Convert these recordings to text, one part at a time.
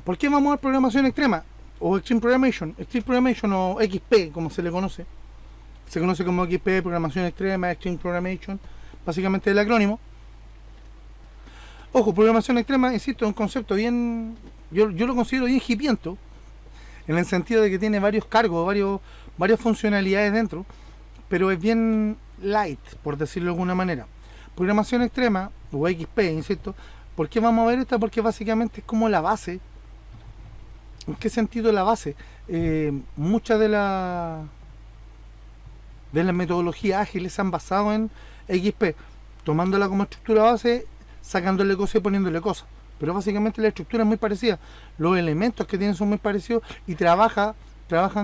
¿Por qué vamos a ver programación extrema? O Extreme Programmation o XP, como se le conoce. Se conoce como XP, programación extrema, Extreme Programmation, básicamente el acrónimo. Ojo, programación extrema, insisto, es un concepto bien, yo lo considero bien hipiento, en el sentido de que tiene varios cargos, varias funcionalidades dentro, pero es bien light, por decirlo de alguna manera. Programación extrema, o XP, insisto, ¿por qué vamos a ver esta? Porque básicamente es como la base. ¿En qué sentido la base? Muchas de las metodologías ágiles se han basado en XP, tomándola como estructura base, sacándole cosas y poniéndole cosas. Pero básicamente la estructura es muy parecida, los elementos que tienen son muy parecidos y trabajan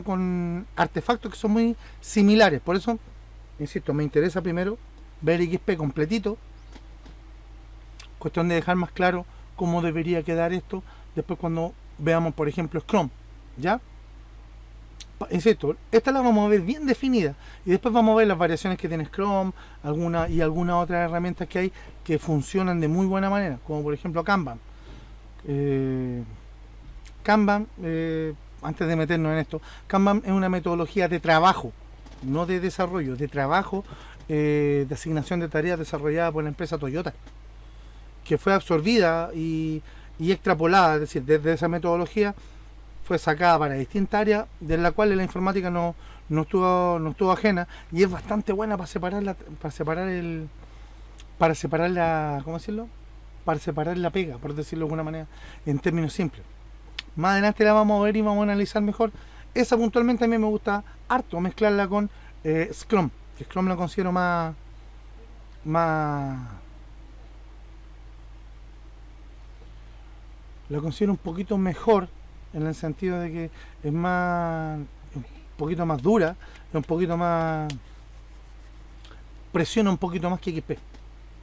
con artefactos que son muy similares. Por eso, insisto, me interesa primero ver XP completito, cuestión de dejar más claro cómo debería quedar esto después cuando veamos, por ejemplo, Scrum, ¿ya? Insisto, esta la vamos a ver bien definida y después vamos a ver las variaciones que tiene Scrum, algunas otras herramientas que hay que funcionan de muy buena manera, como por ejemplo Kanban. Antes de meternos en esto, Kanban es una metodología de trabajo, no de desarrollo, de trabajo, de asignación de tareas desarrollada por la empresa Toyota, que fue absorbida y extrapolada, es decir, desde esa metodología fue sacada para distintas áreas, de la cual la informática no estuvo ajena, y es bastante buena para separar la, ¿cómo decirlo? Para separar la pega, por decirlo de alguna manera, en términos simples. Más adelante la vamos a ver y vamos a analizar mejor. Esa puntualmente a mí me gusta harto mezclarla con Scrum, que Scrum la considero más la considero un poquito mejor, en el sentido de que es un poquito más dura, es un poquito más, presiona un poquito más que XP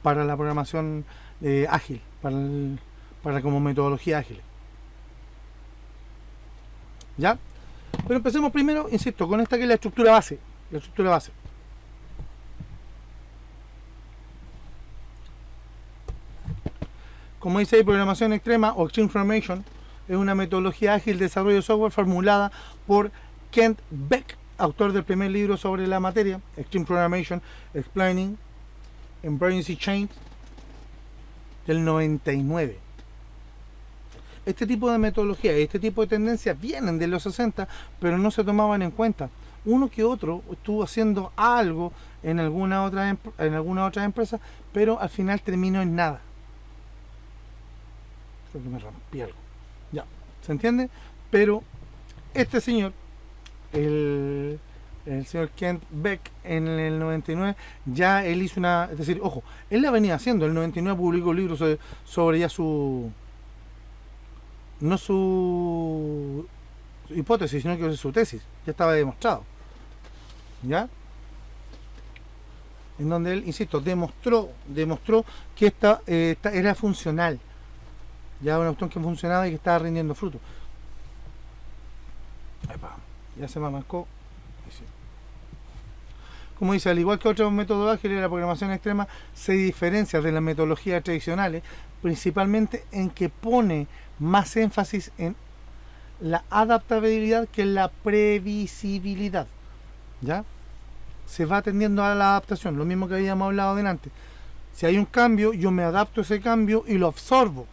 para la programación ágil, para como metodología ágil. ¿Ya? Pero empecemos primero, insisto, con esta que es la estructura base. Como dice ahí, programación extrema o Extreme Programmation es una metodología ágil de desarrollo de software formulada por Kent Beck, autor del primer libro sobre la materia, Extreme Programmation, Explaining Embracing Change, del 99. Este tipo de metodología y este tipo de tendencias vienen de los 60, pero no se tomaban en cuenta. Uno que otro estuvo haciendo algo en alguna otra empresa, pero al final terminó en nada. Creo que me rompí algo. Ya, ¿se entiende? Pero este señor, el señor Kent Beck, en el 99, ya él hizo es decir, ojo, él la venía haciendo. En el 99 publicó libros sobre ya su hipótesis, sino que su tesis. Ya estaba demostrado. ¿Ya? En donde él, insisto, demostró que esta era funcional. Ya una cuestión que funcionaba y que estaba rindiendo fruto. Epa, ya se me marcó. Como dice, al igual que otros métodos ágiles, la programación extrema se diferencia de las metodologías tradicionales, principalmente en que pone más énfasis en la adaptabilidad que en la previsibilidad. ¿Ya? Se va atendiendo a la adaptación, lo mismo que habíamos hablado delante. Si hay un cambio, yo me adapto a ese cambio y lo absorbo.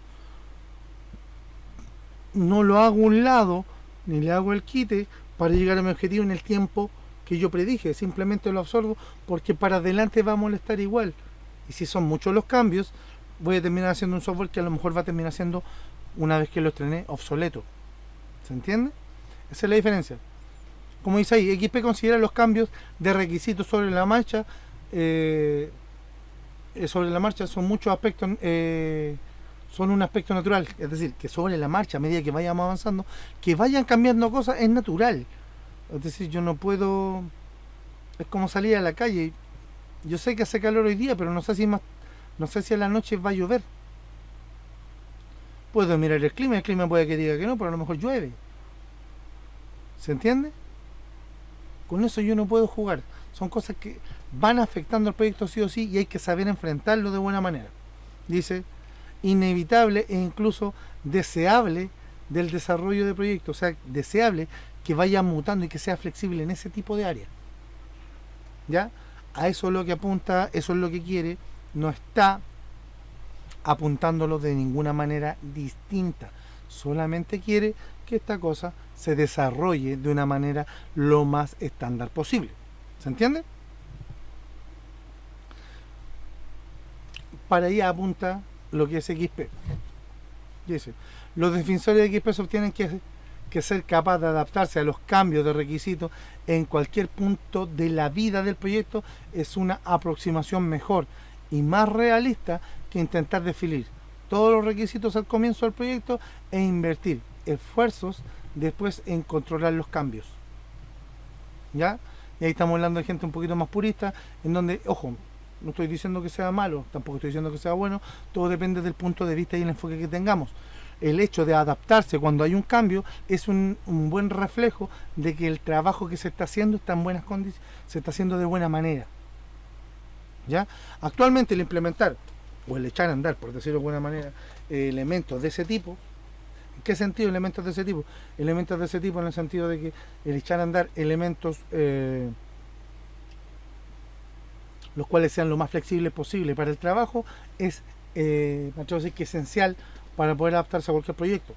No lo hago a un lado, ni le hago el quite para llegar a mi objetivo en el tiempo que yo predije. Simplemente lo absorbo porque para adelante va a molestar igual. Y si son muchos los cambios, voy a terminar haciendo un software que a lo mejor va a terminar siendo, una vez que lo estrené, obsoleto. ¿Se entiende? Esa es la diferencia. Como dice ahí, XP considera los cambios de requisitos sobre la marcha. Son muchos aspectos, son un aspecto natural. Es decir, que sobre la marcha, a medida que vayamos avanzando, que vayan cambiando cosas, es natural. Es decir, yo no puedo... Es como salir a la calle. Yo sé que hace calor hoy día, pero no sé si a la noche va a llover. Puedo mirar el clima puede que diga que no, pero a lo mejor llueve. ¿Se entiende? Con eso yo no puedo jugar. Son cosas que van afectando al proyecto sí o sí y hay que saber enfrentarlo de buena manera. Dice, inevitable e incluso deseable del desarrollo de proyectos. O sea, deseable que vaya mutando y que sea flexible en ese tipo de área. ¿Ya? A eso es lo que apunta, eso es lo que quiere. No está apuntándolo de ninguna manera distinta. Solamente quiere que esta cosa se desarrolle de una manera lo más estándar posible. ¿Se entiende? Para allá apunta lo que es XP. Dice, los defensores de XP sostienen que ser capaz de adaptarse a los cambios de requisitos en cualquier punto de la vida del proyecto es una aproximación mejor y más realista que intentar definir todos los requisitos al comienzo del proyecto e invertir esfuerzos después en controlar los cambios. ¿Ya? Y ahí estamos hablando de gente un poquito más purista, en donde, ojo, no estoy diciendo que sea malo, tampoco estoy diciendo que sea bueno, todo depende del punto de vista y el enfoque que tengamos. El hecho de adaptarse cuando hay un cambio es un buen reflejo de que el trabajo que se está haciendo está en buenas condiciones, se está haciendo de buena manera. ¿Ya? Actualmente el implementar o el echar a andar, por decirlo de buena manera, elementos de ese tipo. ¿En qué sentido elementos de ese tipo? Elementos de ese tipo en el sentido de que el echar a andar elementos los cuales sean lo más flexibles posible para el trabajo es, me atrevo a decir que esencial para poder adaptarse a cualquier proyecto.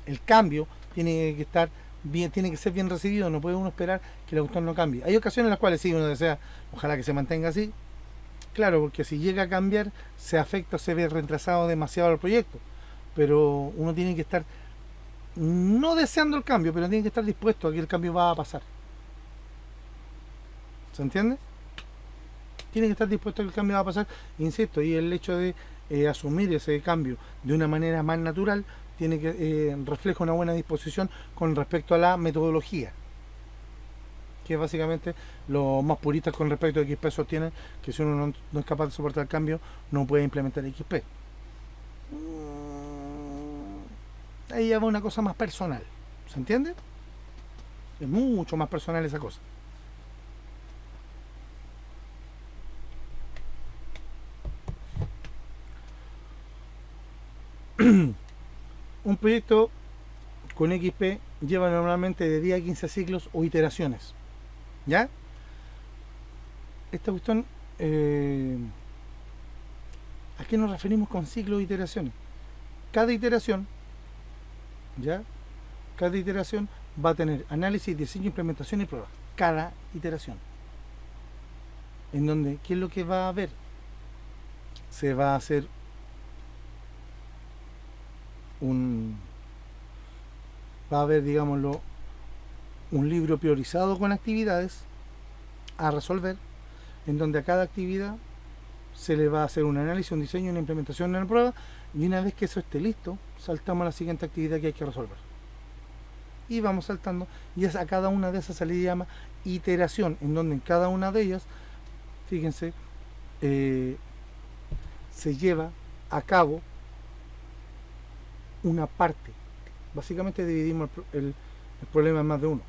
El cambio tiene que estar bien, tiene que ser bien recibido, no puede uno esperar que el autor no cambie. Hay ocasiones en las cuales sí uno desea, ojalá que se mantenga así, claro, porque si llega a cambiar se afecta o se ve retrasado demasiado el proyecto, pero uno tiene que estar no deseando el cambio, pero tiene que estar dispuesto a que el cambio va a pasar. ¿Se entiende? Tiene que estar dispuesto a que el cambio va a pasar, insisto, y el hecho de asumir ese cambio de una manera más natural tiene que refleja una buena disposición con respecto a la metodología, que es básicamente los más puristas con respecto a XP sostienen que si uno no es capaz de soportar el cambio no puede implementar XP. Ahí ya va una cosa más personal, ¿se entiende? Es mucho más personal esa cosa. Un proyecto con XP lleva normalmente de 10 a 15 ciclos o iteraciones. ¿Ya? Esta cuestión, ¿a qué nos referimos con ciclos o iteraciones? Cada iteración, ¿ya? Cada iteración va a tener análisis, diseño, implementación y prueba. Cada iteración. En donde, ¿qué es lo que va a haber? Se va a hacer va a haber, digámoslo, un libro priorizado con actividades a resolver, en donde a cada actividad se le va a hacer un análisis, un diseño, una implementación, una prueba, y una vez que eso esté listo, saltamos a la siguiente actividad que hay que resolver. Y vamos saltando, y a cada una de esas se le llama iteración, en donde en cada una de ellas, fíjense, se lleva a cabo una parte. Básicamente dividimos el problema en más de uno.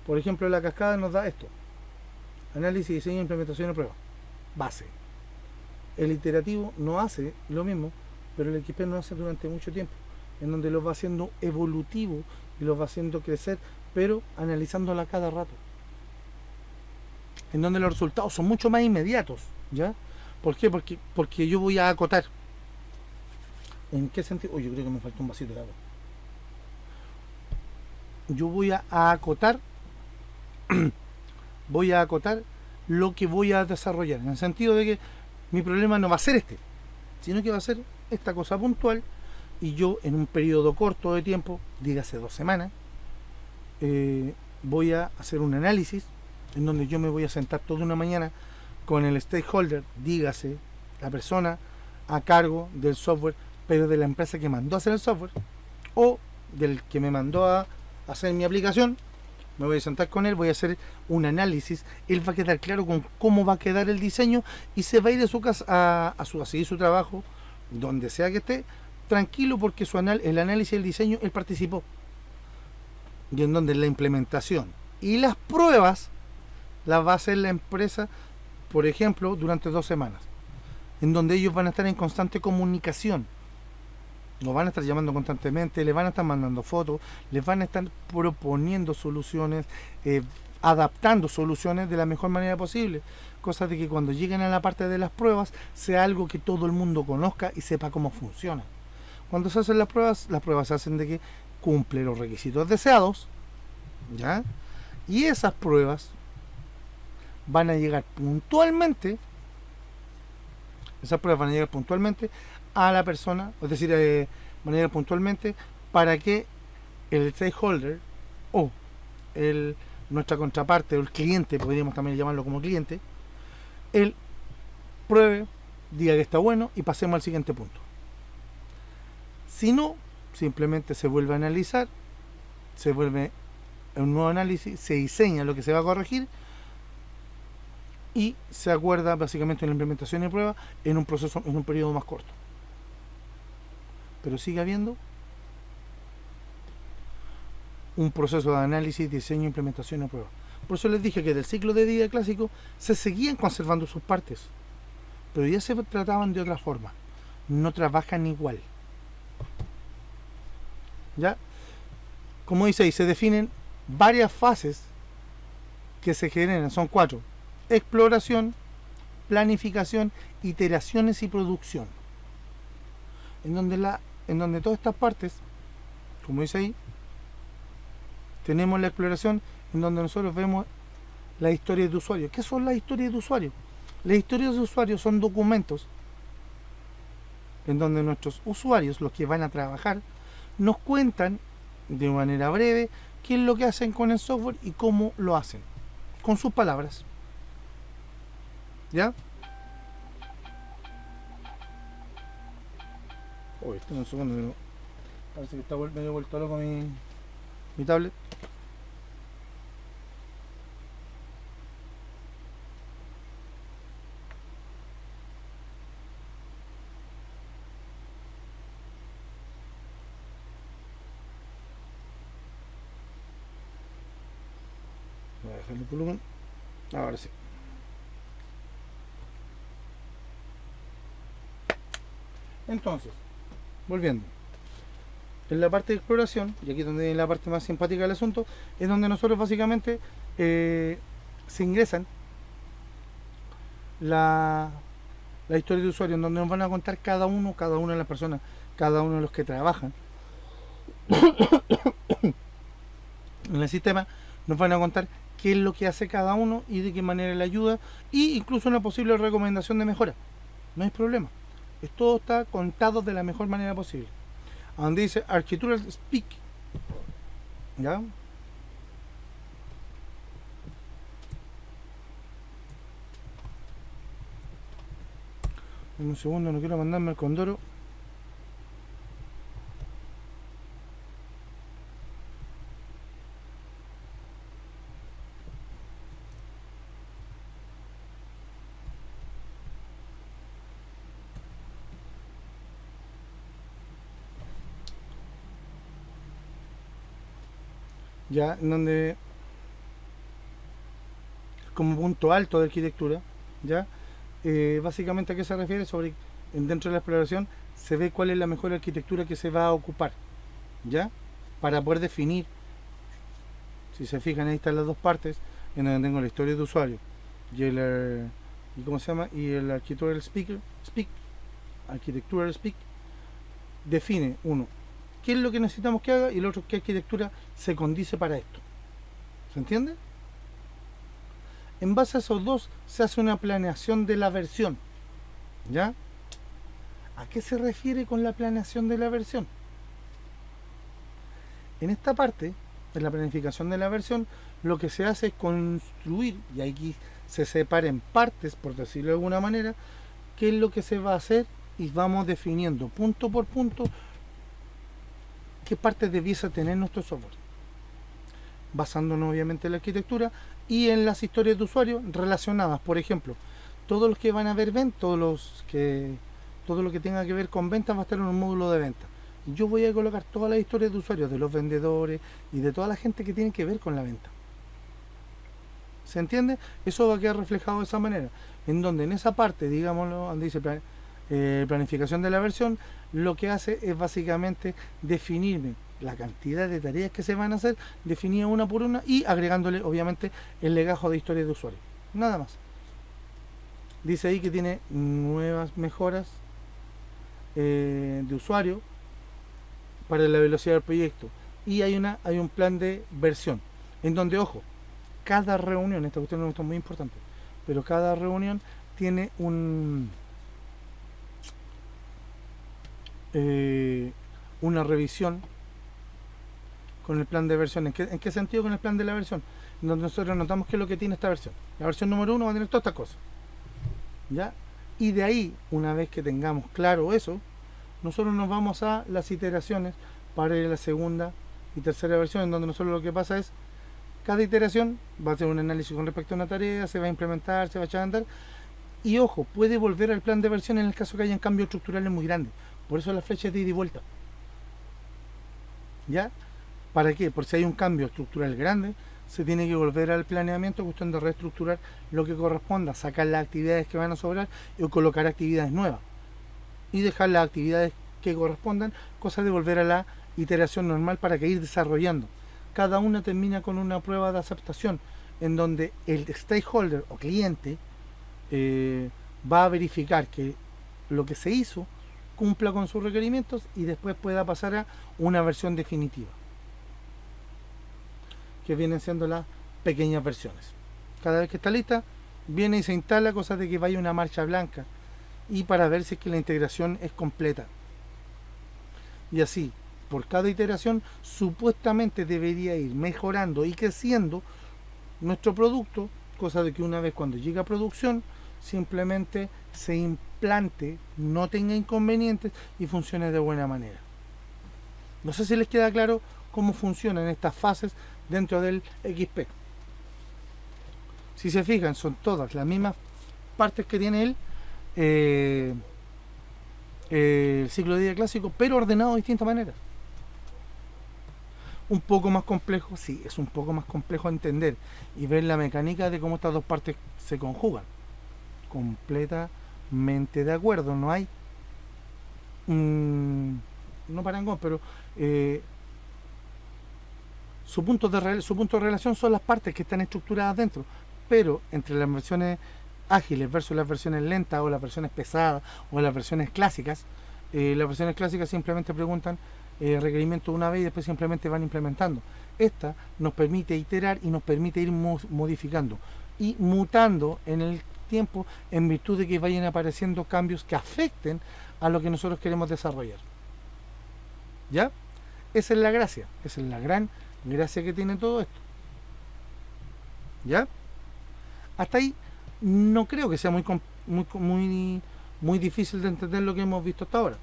Por ejemplo, la cascada nos da esto: análisis, diseño, implementación y prueba. Base. El iterativo no hace lo mismo, pero el XP no hace durante mucho tiempo, en donde lo va haciendo evolutivo y lo va haciendo crecer, pero analizándola cada rato. En donde los resultados son mucho más inmediatos, ¿ya? ¿Por qué? Porque yo voy a acotar. ¿En qué sentido? Yo creo que me falta un vasito de agua. Yo voy a acotar lo que voy a desarrollar, en el sentido de que mi problema no va a ser este, sino que va a ser esta cosa puntual, y yo en un periodo corto de tiempo, dígase 2 semanas, voy a hacer un análisis en donde yo me voy a sentar toda una mañana con el stakeholder, dígase la persona a cargo del software, pero de la empresa que mandó a hacer el software o del que me mandó a hacer mi aplicación. Me voy a sentar con él, voy a hacer un análisis, él va a quedar claro con cómo va a quedar el diseño y se va a ir de su casa a seguir su trabajo, donde sea que esté, tranquilo, porque el análisis y el diseño él participó. Y en donde la implementación y las pruebas las va a hacer la empresa, por ejemplo, durante 2 semanas, en donde ellos van a estar en constante comunicación. Nos van a estar llamando constantemente, les van a estar mandando fotos, les van a estar proponiendo soluciones, adaptando soluciones de la mejor manera posible. Cosa de que cuando lleguen a la parte de las pruebas sea algo que todo el mundo conozca y sepa cómo funciona. Cuando se hacen las pruebas se hacen de que cumple los requisitos deseados, ¿ya? Y esas pruebas van a llegar puntualmente, a la persona, es decir, van a llegar puntualmente para que el stakeholder o nuestra contraparte o el cliente, podríamos también llamarlo como cliente, él pruebe, diga que está bueno y pasemos al siguiente punto. Si no, simplemente se vuelve a analizar, se vuelve a un nuevo análisis, se diseña lo que se va a corregir y se acuerda básicamente la implementación y prueba en un proceso, en un periodo más corto. Pero sigue habiendo un proceso de análisis, diseño, implementación y prueba. Por eso les dije que del ciclo de vida clásico se seguían conservando sus partes, pero ya se trataban de otra forma. No trabajan igual. ¿Ya? Como dice ahí, se definen varias fases que se generan, son 4: exploración, planificación, iteraciones y producción. En donde todas estas partes, como dice ahí, tenemos la exploración, en donde nosotros vemos las historias de usuario. ¿Qué son las historias de usuario? Las historias de usuario son documentos en donde nuestros usuarios, los que van a trabajar, nos cuentan de manera breve qué es lo que hacen con el software y cómo lo hacen, con sus palabras. ¿Ya? Uy, estoy un segundo, pero parece que está medio vuelto loco mi tablet. Voy a dejar el volumen. Ahora sí. Entonces, volviendo. En la parte de exploración, y aquí donde es la parte más simpática del asunto, es donde nosotros básicamente se ingresan la historia de usuario, en donde nos van a contar cada una de las personas, cada uno de los que trabajan en el sistema, nos van a contar qué es lo que hace cada uno y de qué manera le ayuda, e incluso una posible recomendación de mejora. No hay problema. Todo está contado de la mejor manera posible. Donde dice Architectural Speak, ¿ya? Un segundo, no quiero mandarme el condoro. Ya, en donde como punto alto de arquitectura, ya, básicamente a qué se refiere, sobre dentro de la exploración se ve cuál es la mejor arquitectura que se va a ocupar, ya, para poder definir. Si se fijan, ahí están las dos partes, en donde tengo la historia de usuario y el y cómo se llama, y el architectural speak define uno qué es lo que necesitamos que haga y el otro qué arquitectura se condice para esto. ¿Se entiende? En base a esos dos se hace una planeación de la versión. ¿Ya? ¿A qué se refiere con la planeación de la versión? En esta parte, en la planificación de la versión, lo que se hace es construir, y aquí se separa en partes, por decirlo de alguna manera, qué es lo que se va a hacer y vamos definiendo punto por punto qué partes debiese tener nuestro software, basándonos obviamente en la arquitectura y en las historias de usuario relacionadas. Por ejemplo, todos los que van a ver ventas, todo lo que tenga que ver con ventas va a estar en un módulo de ventas. Y yo voy a colocar todas las historias de usuarios de los vendedores y de toda la gente que tiene que ver con la venta. ¿Se entiende? Eso va a quedar reflejado de esa manera, en donde en esa parte, digámoslo, donde dice planificación de la versión, lo que hace es básicamente definirme la cantidad de tareas que se van a hacer, definida una por una y agregándole obviamente el legajo de historia de usuario. Nada más. Dice ahí que tiene nuevas mejoras de usuario para la velocidad del proyecto y hay un plan de versión en donde, ojo, cada reunión, esta cuestión es muy importante, pero cada reunión tiene una revisión con el plan de versión. ¿En qué sentido con el plan de la versión? Donde nosotros notamos qué es lo que tiene esta versión. La versión número 1 va a tener todas estas cosas, ¿ya? Y de ahí, una vez que tengamos claro eso, nosotros nos vamos a las iteraciones para ir a la segunda y tercera versión, en donde nosotros lo que pasa es, cada iteración va a hacer un análisis con respecto a una tarea, se va a implementar, se va a echar a andar, y ojo, puede volver al plan de versión en el caso que hayan cambios estructurales muy grandes. Por eso la flecha es de ida y vuelta. ¿Ya? ¿Para qué? Por si hay un cambio estructural grande, se tiene que volver al planeamiento, cuestión de reestructurar lo que corresponda, sacar las actividades que van a sobrar y colocar actividades nuevas. Y dejar las actividades que correspondan, cosa de volver a la iteración normal para que ir desarrollando. Cada una termina con una prueba de aceptación, en donde el stakeholder o cliente va a verificar que lo que se hizo cumpla con sus requerimientos y después pueda pasar a una versión definitiva, que vienen siendo las pequeñas versiones. Cada vez que está lista, viene y se instala, cosa de que vaya una marcha blanca y para ver si es que la integración es completa. Y así, por cada iteración, supuestamente debería ir mejorando y creciendo nuestro producto, cosa de que una vez cuando llegue a producción, simplemente se implante, no tenga inconvenientes y funcione de buena manera. No sé si les queda claro cómo funcionan estas fases dentro del XP. Si se fijan, son todas las mismas partes que tiene el ciclo de vida clásico, pero ordenado de distintas maneras. Un poco más complejo, sí, es un poco más complejo entender y ver la mecánica de cómo estas dos partes se conjugan. Completamente de acuerdo, no hay no parangón, pero su punto de relación son las partes que están estructuradas dentro, pero entre las versiones ágiles versus las versiones lentas o las versiones pesadas o las versiones clásicas simplemente preguntan requerimientos una vez y después simplemente van implementando. Esta nos permite iterar y nos permite ir modificando y mutando en el tiempo en virtud de que vayan apareciendo cambios que afecten a lo que nosotros queremos desarrollar. ¿Ya? Esa es la gracia, esa es la gran gracia que tiene todo esto. ¿Ya? Hasta ahí no creo que sea muy difícil de entender lo que hemos visto hasta ahora.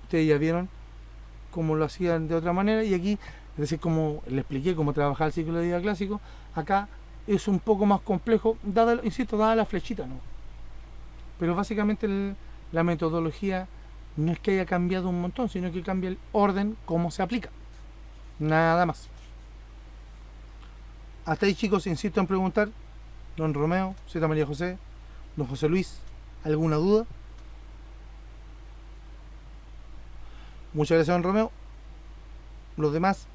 Ustedes ya vieron cómo lo hacían de otra manera y aquí, es decir, como les expliqué cómo trabajar el ciclo de vida clásico, acá es un poco más complejo, dada la flechita, ¿no? Pero básicamente la metodología no es que haya cambiado un montón, sino que cambia el orden, cómo se aplica. Nada más. Hasta ahí, chicos, insisto en preguntar. Don Romeo, Z María José, don José Luis, ¿alguna duda? Muchas gracias, don Romeo. Los demás,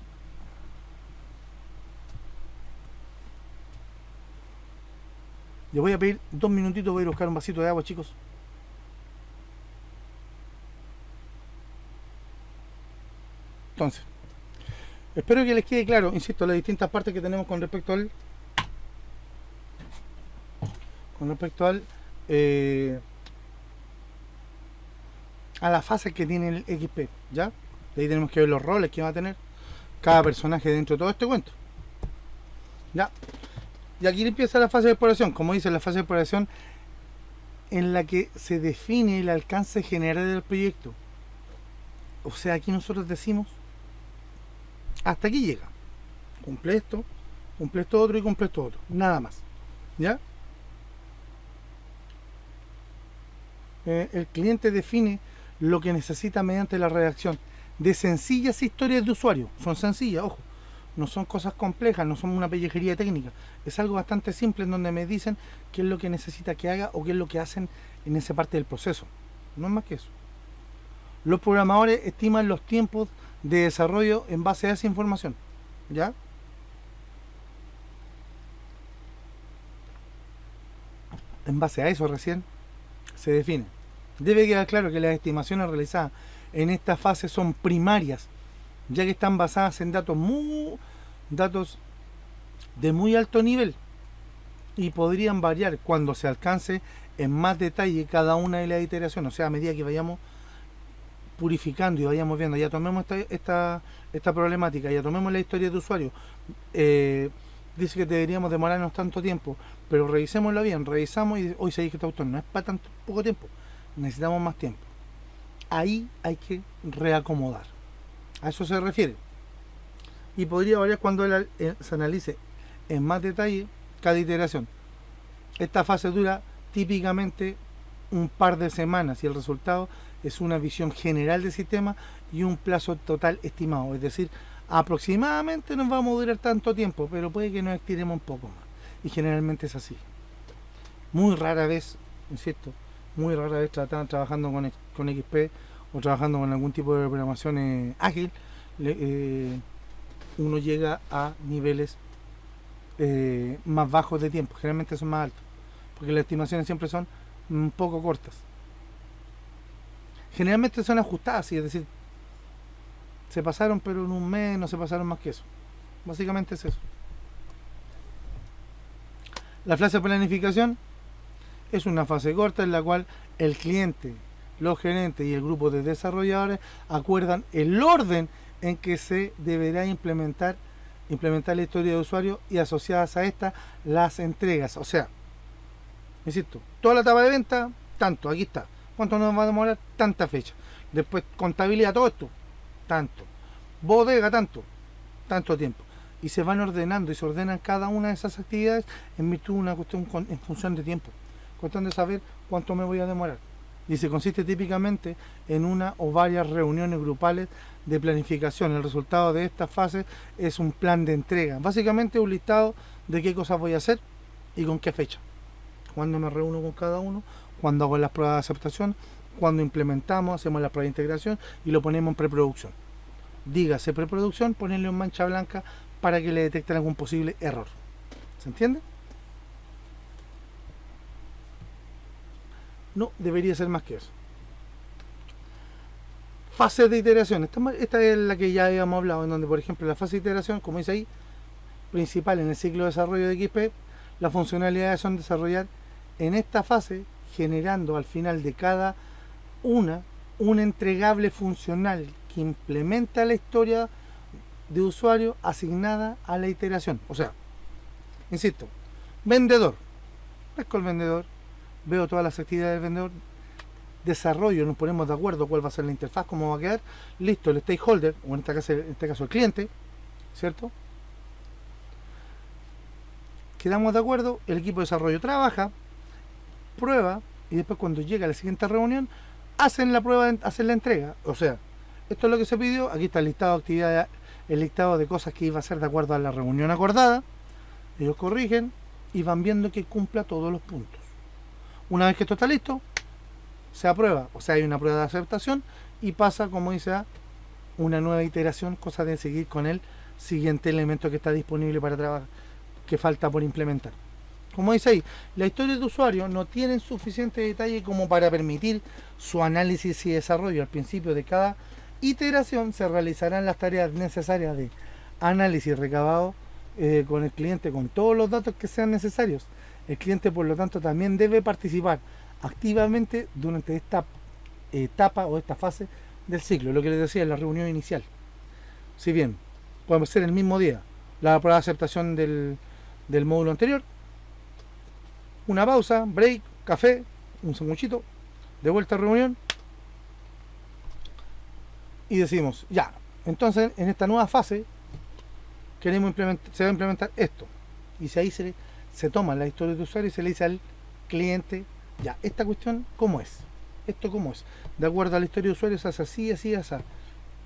les voy a pedir 2 minutitos, voy a ir a buscar un vasito de agua, chicos. Entonces, espero que les quede claro, insisto, las distintas partes que tenemos con respecto al a la fase que tiene el XP, ¿ya? De ahí tenemos que ver los roles que va a tener cada personaje dentro de todo este cuento, ¿ya? Y aquí empieza la fase de exploración, como dice, la fase de exploración en la que se define el alcance general del proyecto. O sea, aquí nosotros decimos, hasta aquí llega, cumple esto otro y cumple esto otro, nada más, ¿ya? El cliente define lo que necesita mediante la redacción de sencillas historias de usuario. Son sencillas, ojo, no son cosas complejas, no son una pellejería técnica, es algo bastante simple en donde me dicen qué es lo que necesita que haga o qué es lo que hacen en esa parte del proceso, no es más que eso. Los programadores estiman los tiempos de desarrollo en base a esa información. ¿Ya? En base a eso recién se define. Debe quedar claro que las estimaciones realizadas en esta fase son primarias, ya que están basadas en datos de muy alto nivel y podrían variar cuando se alcance en más detalle cada una de las iteraciones. O sea, a medida que vayamos purificando y vayamos viendo, ya tomemos esta problemática, ya tomemos la historia de usuario, dice que deberíamos demorarnos tanto tiempo, pero revisémoslo bien, revisamos y hoy se dice que este autor no es para tanto poco tiempo, necesitamos más tiempo. Ahí hay que reacomodar. A eso se refiere. Y podría variar cuando se analice en más detalle cada iteración. Esta fase dura típicamente un par de semanas y el resultado es una visión general del sistema y un plazo total estimado. Es decir, aproximadamente nos vamos a durar tanto tiempo, pero puede que nos estiremos un poco más. Y generalmente es así. Muy rara vez, insisto, muy rara vez trabajando con XP o trabajando con algún tipo de programación ágil, uno llega a niveles más bajos de tiempo. Generalmente son más altos, porque las estimaciones siempre son un poco cortas. Generalmente son ajustadas, es decir, se pasaron, pero en un mes no se pasaron más que eso. Básicamente es eso. La fase de planificación es una fase corta en la cual el cliente, los gerentes y el grupo de desarrolladores acuerdan el orden en que se deberá implementar la historia de usuario y asociadas a esta las entregas. O sea, insisto, toda la etapa de venta, tanto, aquí está. ¿Cuánto nos va a demorar? Tanta fecha. Después contabilidad, todo esto, tanto. Bodega, tanto tiempo. Y se van ordenando y se ordenan cada una de esas actividades en virtud de una cuestión en función de tiempo. Cuestión de saber cuánto me voy a demorar. Y se consiste típicamente en una o varias reuniones grupales de planificación. El resultado de esta fase es un plan de entrega. Básicamente un listado de qué cosas voy a hacer y con qué fecha. Cuándo me reúno con cada uno, cuándo hago las pruebas de aceptación, cuándo implementamos, hacemos la prueba de integración y lo ponemos en preproducción. Dígase preproducción, ponerle en mancha blanca para que le detecten algún posible error. ¿Se entiende? No debería ser más que eso. Fase de iteración. Esta es la que ya habíamos hablado, en donde, por ejemplo, la fase de iteración, como dice ahí, principal en el ciclo de desarrollo de XP, las funcionalidades son desarrollar en esta fase, generando al final de cada un entregable funcional que implementa la historia de usuario asignada a la iteración. O sea, insisto, vendedor. Pesco el vendedor, veo todas las actividades del vendedor, desarrollo, nos ponemos de acuerdo cuál va a ser la interfaz, cómo va a quedar, listo, el stakeholder, o en este caso el cliente, ¿cierto? Quedamos de acuerdo, el equipo de desarrollo trabaja, prueba, y después cuando llega a la siguiente reunión, hacen la prueba, hacen la entrega. O sea, esto es lo que se pidió, aquí está el listado de actividades, el listado de cosas que iba a hacer de acuerdo a la reunión acordada, ellos corrigen y van viendo que cumpla todos los puntos. Una vez que esto está listo, se aprueba, o sea, hay una prueba de aceptación y pasa, como dice, a una nueva iteración, cosa de seguir con el siguiente elemento que está disponible para trabajar, que falta por implementar. Como dice ahí, la historia de usuario no tiene suficiente detalle como para permitir su análisis y desarrollo. Al principio de cada iteración se realizarán las tareas necesarias de análisis recabado con el cliente, con todos los datos que sean necesarios. El cliente, por lo tanto, también debe participar activamente durante esta etapa o esta fase del ciclo, lo que les decía en la reunión inicial. Si bien podemos ser el mismo día la prueba de aceptación del módulo anterior, una pausa, break, café, un sanguchito, de vuelta a reunión y decimos, ya, entonces en esta nueva fase queremos se va a implementar esto, y si ahí se toma la historia de usuario y se le dice al cliente, ya, esta cuestión, ¿cómo es? Esto, ¿cómo es? De acuerdo a la historia de usuario, es así, así, así.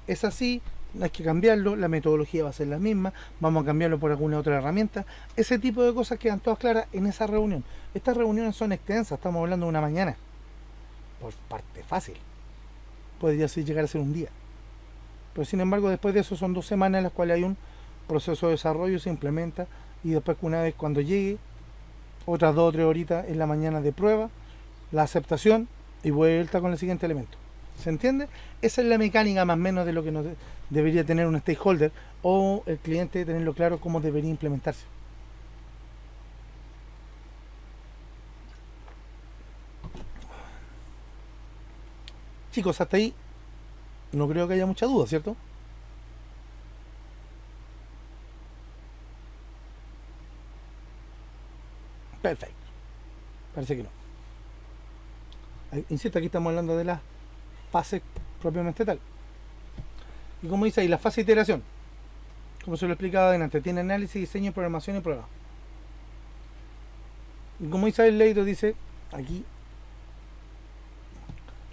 Es así, hay que cambiarlo, la metodología va a ser la misma, vamos a cambiarlo por alguna otra herramienta. Ese tipo de cosas quedan todas claras en esa reunión. Estas reuniones son extensas, estamos hablando de una mañana, por parte fácil. podría llegar a ser un día. Pero sin embargo, después de eso son 2 semanas en las cuales hay un proceso de desarrollo, se implementa, y después una vez cuando llegue, otras 2 o 3 horitas en la mañana de prueba, la aceptación y vuelta con el siguiente elemento. ¿Se entiende? Esa es la mecánica más o menos de lo que debería tener un stakeholder o el cliente, tenerlo claro cómo debería implementarse. Chicos, hasta ahí no creo que haya mucha duda, ¿cierto? Perfecto. Parece que no. Insisto, aquí estamos hablando de las fases propiamente tal. Y como dice ahí, la fase de iteración, como se lo explicaba antes, tiene análisis, diseño, programación y prueba. Y como Isabel Leito dice aquí,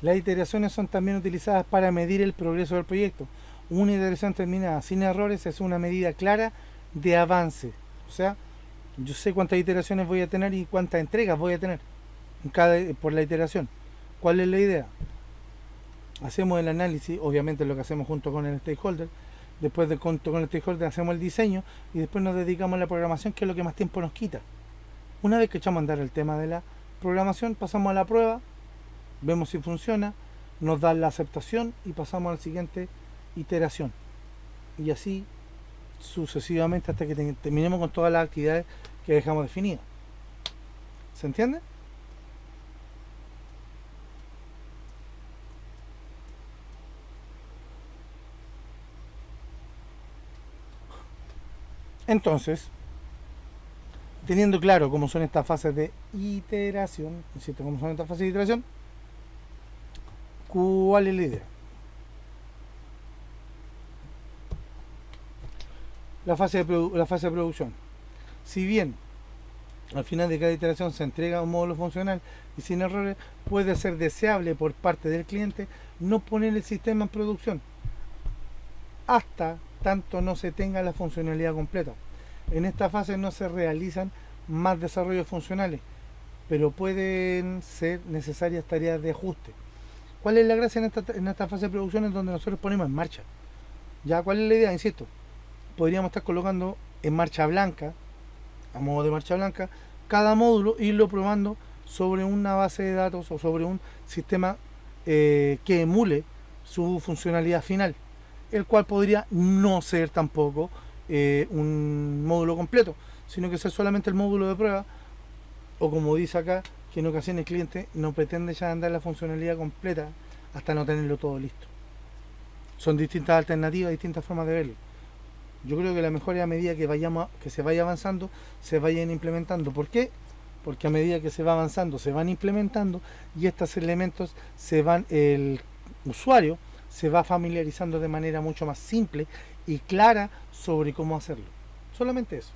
las iteraciones son también utilizadas para medir el progreso del proyecto. Una iteración terminada sin errores es una medida clara de avance. O sea, yo sé cuántas iteraciones voy a tener y cuántas entregas voy a tener por la iteración. ¿Cuál es la idea? Hacemos el análisis, obviamente lo que hacemos junto con el stakeholder. Después de junto con el stakeholder hacemos el diseño y después nos dedicamos a la programación, que es lo que más tiempo nos quita. Una vez que echamos a andar el tema de la programación, pasamos a la prueba, vemos si funciona, nos dan la aceptación y pasamos a la siguiente iteración. Y así sucesivamente hasta que terminemos con todas las actividades que dejamos definidas. ¿Se entiende? Entonces, teniendo claro cómo son estas fases de iteración, insisto, cómo son estas fases de iteración, ¿cuál es la idea? La fase de producción. Si bien al final de cada iteración se entrega un módulo funcional y sin errores, puede ser deseable por parte del cliente no poner el sistema en producción hasta tanto no se tenga la funcionalidad completa. En esta fase no se realizan más desarrollos funcionales, pero pueden ser necesarias tareas de ajuste. ¿Cuál es la gracia en esta fase de producción? En donde nosotros ponemos en marcha. ¿Ya? ¿Cuál es la idea? Insisto, podríamos estar colocando en marcha blanca, a modo de marcha blanca, cada módulo e irlo probando sobre una base de datos o sobre un sistema que emule su funcionalidad final, el cual podría no ser tampoco un módulo completo, sino que ser solamente el módulo de prueba, o como dice acá, que en ocasiones el cliente no pretende ya andar la funcionalidad completa hasta no tenerlo todo listo. Son distintas alternativas, distintas formas de verlo. Yo creo que la mejor es a medida que se vaya avanzando, se vayan implementando. ¿Por qué? Porque a medida que se va avanzando, se van implementando y estos elementos el usuario se va familiarizando de manera mucho más simple y clara sobre cómo hacerlo. Solamente eso.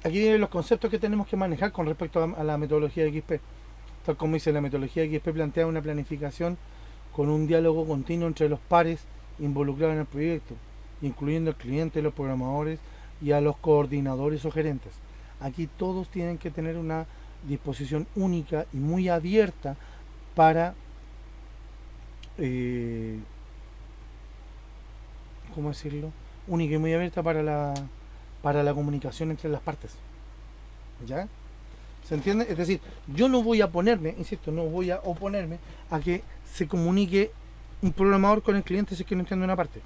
Aquí vienen los conceptos que tenemos que manejar con respecto a la metodología de XP. Tal como dice, la metodología de XP plantea una planificación con un diálogo continuo entre los pares involucrados en el proyecto, incluyendo al cliente, los programadores y a los coordinadores o gerentes. Aquí todos tienen que tener una disposición única y muy abierta para ¿cómo decirlo? Única y muy abierta para la comunicación entre las partes. ¿Ya? ¿Se entiende? Es decir, yo no voy a ponerme, insisto, no voy a oponerme a que se comunique un programador con el cliente si es que no entiende una parte.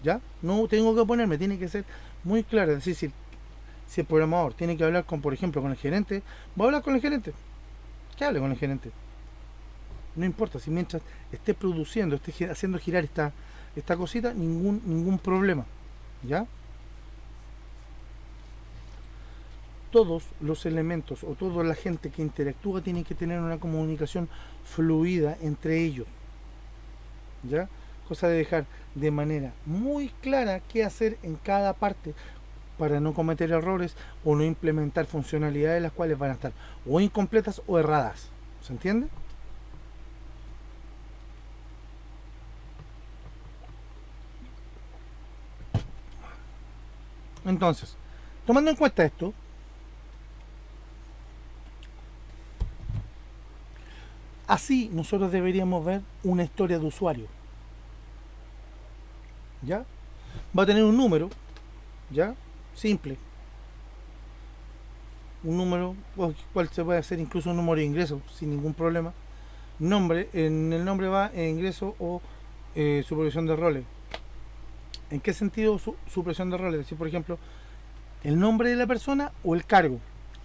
¿Ya? No tengo que oponerme, tiene que ser muy claro. Es decir, si el programador tiene que hablar con, por ejemplo, con el gerente, voy a hablar con el gerente. Que hable con el gerente. No importa, si mientras esté produciendo, esté haciendo girar esta cosita, ningún problema. ¿Ya? Todos los elementos o toda la gente que interactúa tiene que tener una comunicación fluida entre ellos. ¿Ya? Cosa de dejar de manera muy clara qué hacer en cada parte para no cometer errores o no implementar funcionalidades las cuales van a estar o incompletas o erradas. ¿Se entiende? Entonces, tomando en cuenta esto, así nosotros deberíamos ver una historia de usuario. ¿Ya? Va a tener un número, ¿ya? Simple. Un número, cual se puede hacer incluso un número de ingreso sin ningún problema. Nombre, en el nombre va ingreso o supervisión de roles. ¿En qué sentido supresión de roles? Es decir, por ejemplo, el nombre de la persona o el cargo.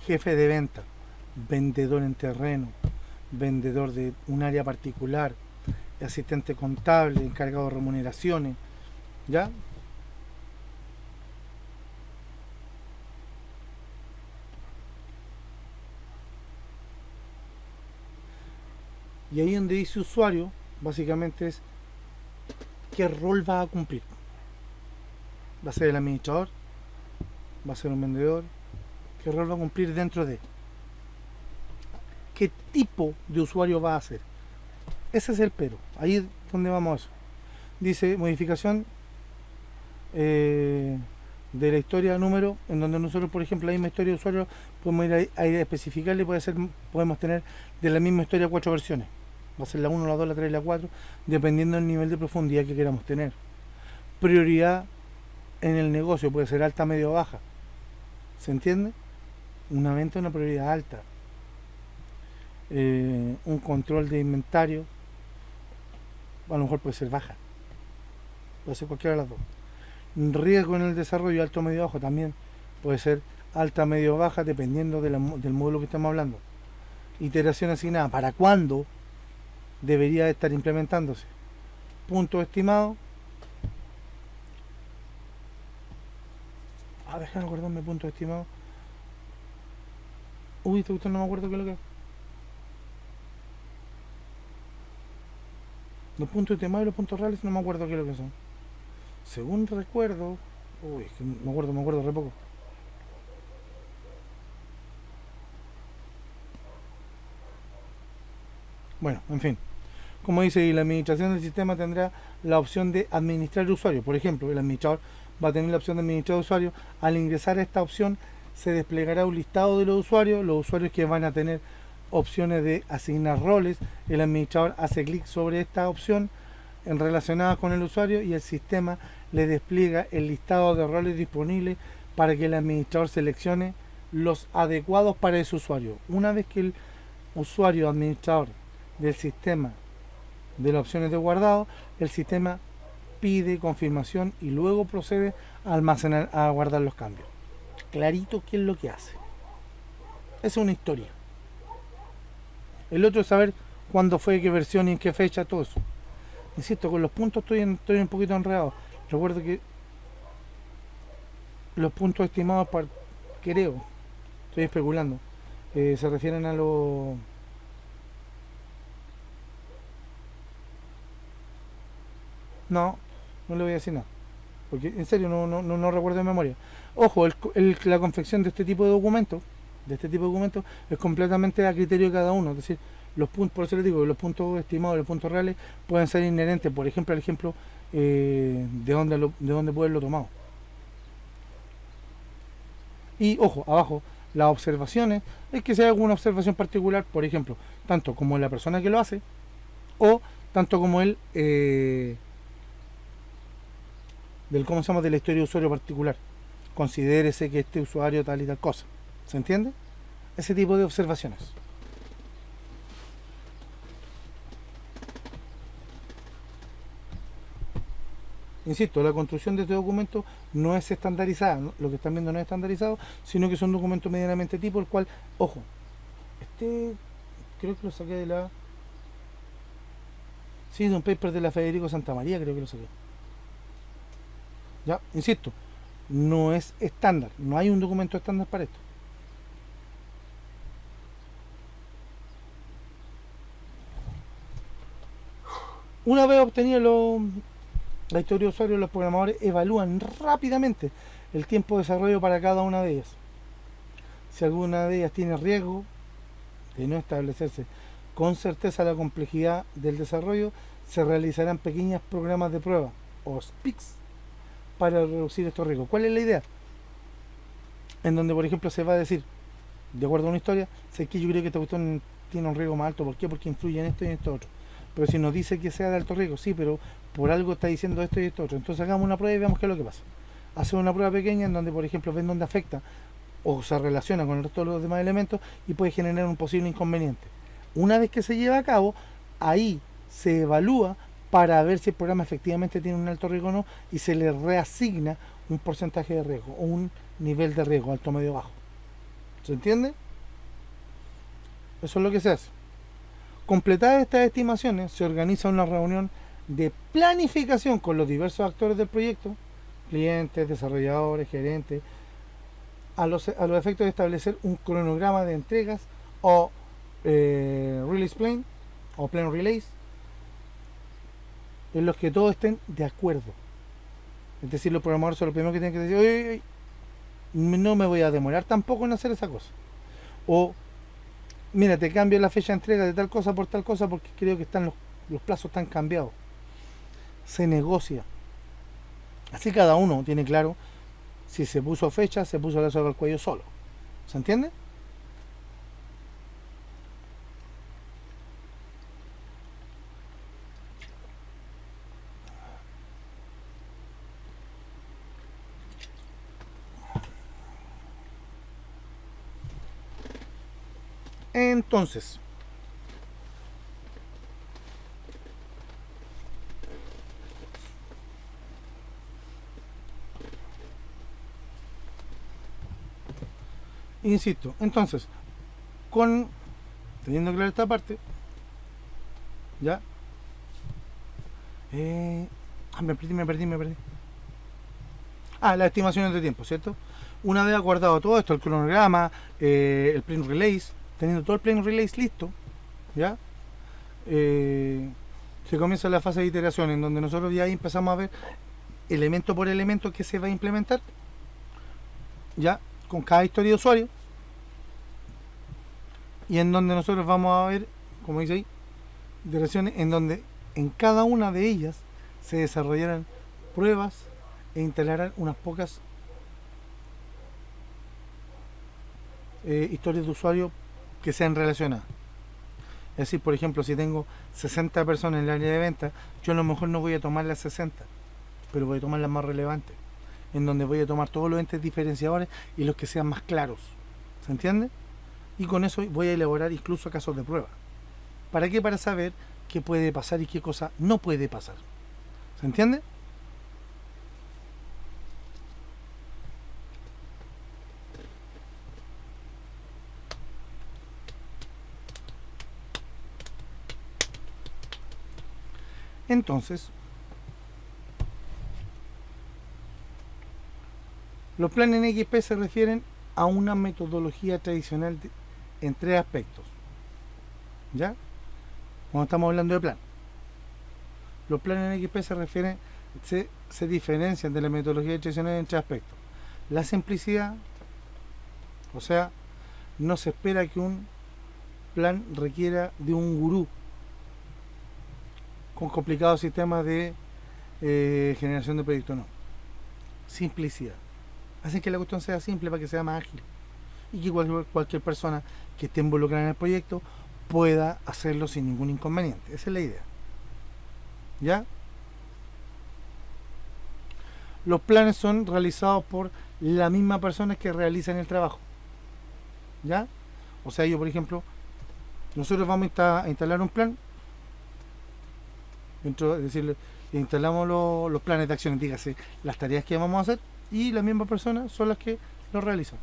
Jefe de venta, vendedor en terreno, vendedor de un área particular, asistente contable, encargado de remuneraciones, ¿ya? Y ahí donde dice usuario, básicamente es qué rol va a cumplir. ¿Va a ser el administrador? ¿Va a ser un vendedor? ¿Qué rol va a cumplir dentro de? ¿Qué tipo de usuario va a ser? Ese es el pero. Ahí es donde vamos a eso. Dice modificación de la historia número, en donde nosotros, por ejemplo, la misma historia de usuario podemos ir a especificarle, podemos tener de la misma historia 4 versiones. Va a ser la 1, la 2, la 3 y la 4, dependiendo del nivel de profundidad que queramos tener. Prioridad en el negocio puede ser alta, media o baja. ¿Se entiende? Una venta es una prioridad alta. Un control de inventario a lo mejor puede ser baja. Puede ser cualquiera de las dos. Riesgo en el desarrollo alto, medio, bajo también puede ser alta, medio, baja, dependiendo del módulo que estamos hablando. Iteración asignada, ¿para cuándo debería estar implementándose? Punto estimado. Déjame acordarme, punto estimado. Uy, esto no me acuerdo qué es lo que es. Los puntos estimados y los puntos reales no me acuerdo qué es lo que son. Según recuerdo. Uy, es que me acuerdo re poco. Bueno, en fin. Como dice, la administración del sistema tendrá la opción de administrar el usuario. Por ejemplo, el administrador va a tener la opción de administrar usuario. Al ingresar a esta opción se desplegará un listado de los usuarios que van a tener opciones de asignar roles. El administrador hace clic sobre esta opción en relacionada con el usuario y el sistema le despliega el listado de roles disponibles para que el administrador seleccione los adecuados para ese usuario. Una vez que el usuario administrador del sistema de las opciones de guardado, el sistema pide confirmación y luego procede a almacenar, a guardar los cambios. Clarito qué es lo que hace. Esa es una historia. El otro es saber cuándo fue, qué versión y en qué fecha, todo eso. Insisto, con los puntos estoy un poquito enredado. Recuerdo que los puntos estimados, creo, estoy especulando, se refieren a los... No, no le voy a decir nada. Porque en serio no recuerdo de memoria. Ojo, la confección de este tipo de documentos, es completamente a criterio de cada uno. Es decir, los puntos, por eso les digo que los puntos estimados y los puntos reales pueden ser inherentes, por ejemplo, al ejemplo de dónde puede haberlo tomado. Y ojo, abajo, las observaciones, es que sea alguna observación particular, por ejemplo, tanto como la persona que lo hace, o tanto como el ¿cómo se llama? De la historia de usuario particular. Considérese que este usuario tal y tal cosa. ¿Se entiende? Ese tipo de observaciones. Insisto, la construcción de este documento no es estandarizada, ¿no? Lo que están viendo no es estandarizado, sino que es un documento medianamente tipo, el cual, ojo, creo que lo saqué de la... Sí, de un paper de la Federico Santamaría, creo que lo saqué. Ya, insisto, no es estándar, no hay un documento estándar para esto. Una vez obtenido la historia de usuario, los programadores evalúan rápidamente el tiempo de desarrollo para cada una de ellas. Si alguna de ellas tiene riesgo de no establecerse con certeza la complejidad del desarrollo, se realizarán pequeños programas de prueba o SPICs para reducir estos riesgos. ¿Cuál es la idea? en donde por ejemplo se va a decir, de acuerdo a una historia, sé que yo creo que esta cuestión tiene un riesgo más alto. ¿Por qué? Porque influye en esto y en esto otro. Pero si nos dice que sea de alto riesgo, sí, pero por algo está diciendo esto y esto otro. Entonces hagamos una prueba y veamos qué es lo que pasa. Hacer una prueba pequeña en donde, por ejemplo, ven dónde afecta o se relaciona con el resto de los demás elementos y puede generar un posible inconveniente. Una vez que se lleva a cabo, ahí se evalúa para ver si el programa efectivamente tiene un alto riesgo o no y se le reasigna un porcentaje de riesgo o un nivel de riesgo, alto, medio, bajo. ¿Se entiende? Eso es lo que se hace. Completadas estas estimaciones, se organiza una reunión de planificación con los diversos actores del proyecto, clientes, desarrolladores, gerentes, a los efectos de establecer un cronograma de entregas o release plan o plan release en los que todos estén de acuerdo. Es decir, los programadores son los primeros que tienen que decir, oye, no me voy a demorar tampoco en hacer esa cosa. O, mira, te cambio la fecha de entrega de tal cosa por tal cosa porque creo que están los plazos están cambiados. Se negocia. Así cada uno tiene claro si se puso fecha, se puso la soga al cuello solo. ¿Se entiende? Entonces, insisto, entonces, teniendo claro esta parte, ya, me perdí. Las estimaciones de tiempo, ¿cierto? Una vez acordado todo esto, el cronograma, el plan release, teniendo todo el plan release listo, ya, se comienza la fase de iteración en donde nosotros ya empezamos a ver elemento por elemento que se va a implementar, ya, con cada historia de usuario, y en donde nosotros vamos a ver, como dice ahí, iteraciones en donde en cada una de ellas se desarrollarán pruebas e instalarán unas pocas historias de usuario que sean relacionadas. Es decir, por ejemplo, si tengo 60 personas en el área de venta, yo a lo mejor no voy a tomar las 60, pero voy a tomar las más relevantes, en donde voy a tomar todos los entes diferenciadores y los que sean más claros. ¿Se entiende? Y con eso voy a elaborar incluso casos de prueba. ¿Para qué? Para saber qué puede pasar y qué cosa no puede pasar. ¿Se entiende? Entonces, los planes en XP se refieren a una metodología tradicional en tres aspectos. ¿Ya? Cuando estamos hablando de plan. Los planes en XP se diferencian de la metodología tradicional en tres aspectos. La simplicidad, o sea, no se espera que un plan requiera de un gurú con complicados sistemas de generación de proyectos, no. Simplicidad. Hacen que la cuestión sea simple para que sea más ágil y que cualquier persona que esté involucrada en el proyecto pueda hacerlo sin ningún inconveniente. Esa es la idea. ¿Ya? Los planes son realizados por la misma persona que realizan el trabajo. ¿Ya? O sea, yo, por ejemplo, nosotros vamos a instalar un plan. Es decir, instalamos los planes de acción, dígase, las tareas que vamos a hacer, y las mismas personas son las que lo realizan.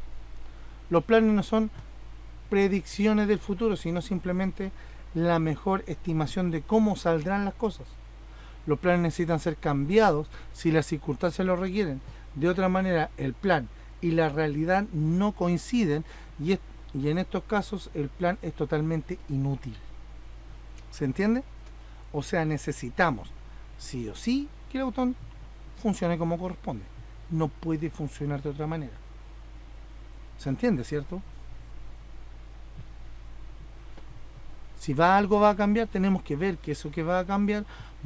Los planes no son predicciones del futuro, sino simplemente la mejor estimación de cómo saldrán las cosas. Los planes necesitan ser cambiados si las circunstancias lo requieren. De otra manera, el plan y la realidad no coinciden y en estos casos el plan es totalmente inútil. ¿Se entiende? O sea, necesitamos sí o sí que el botón funcione como corresponde. No puede funcionar de otra manera. ¿Se entiende, cierto? Si algo va a cambiar, tenemos que ver que eso que va a cambiar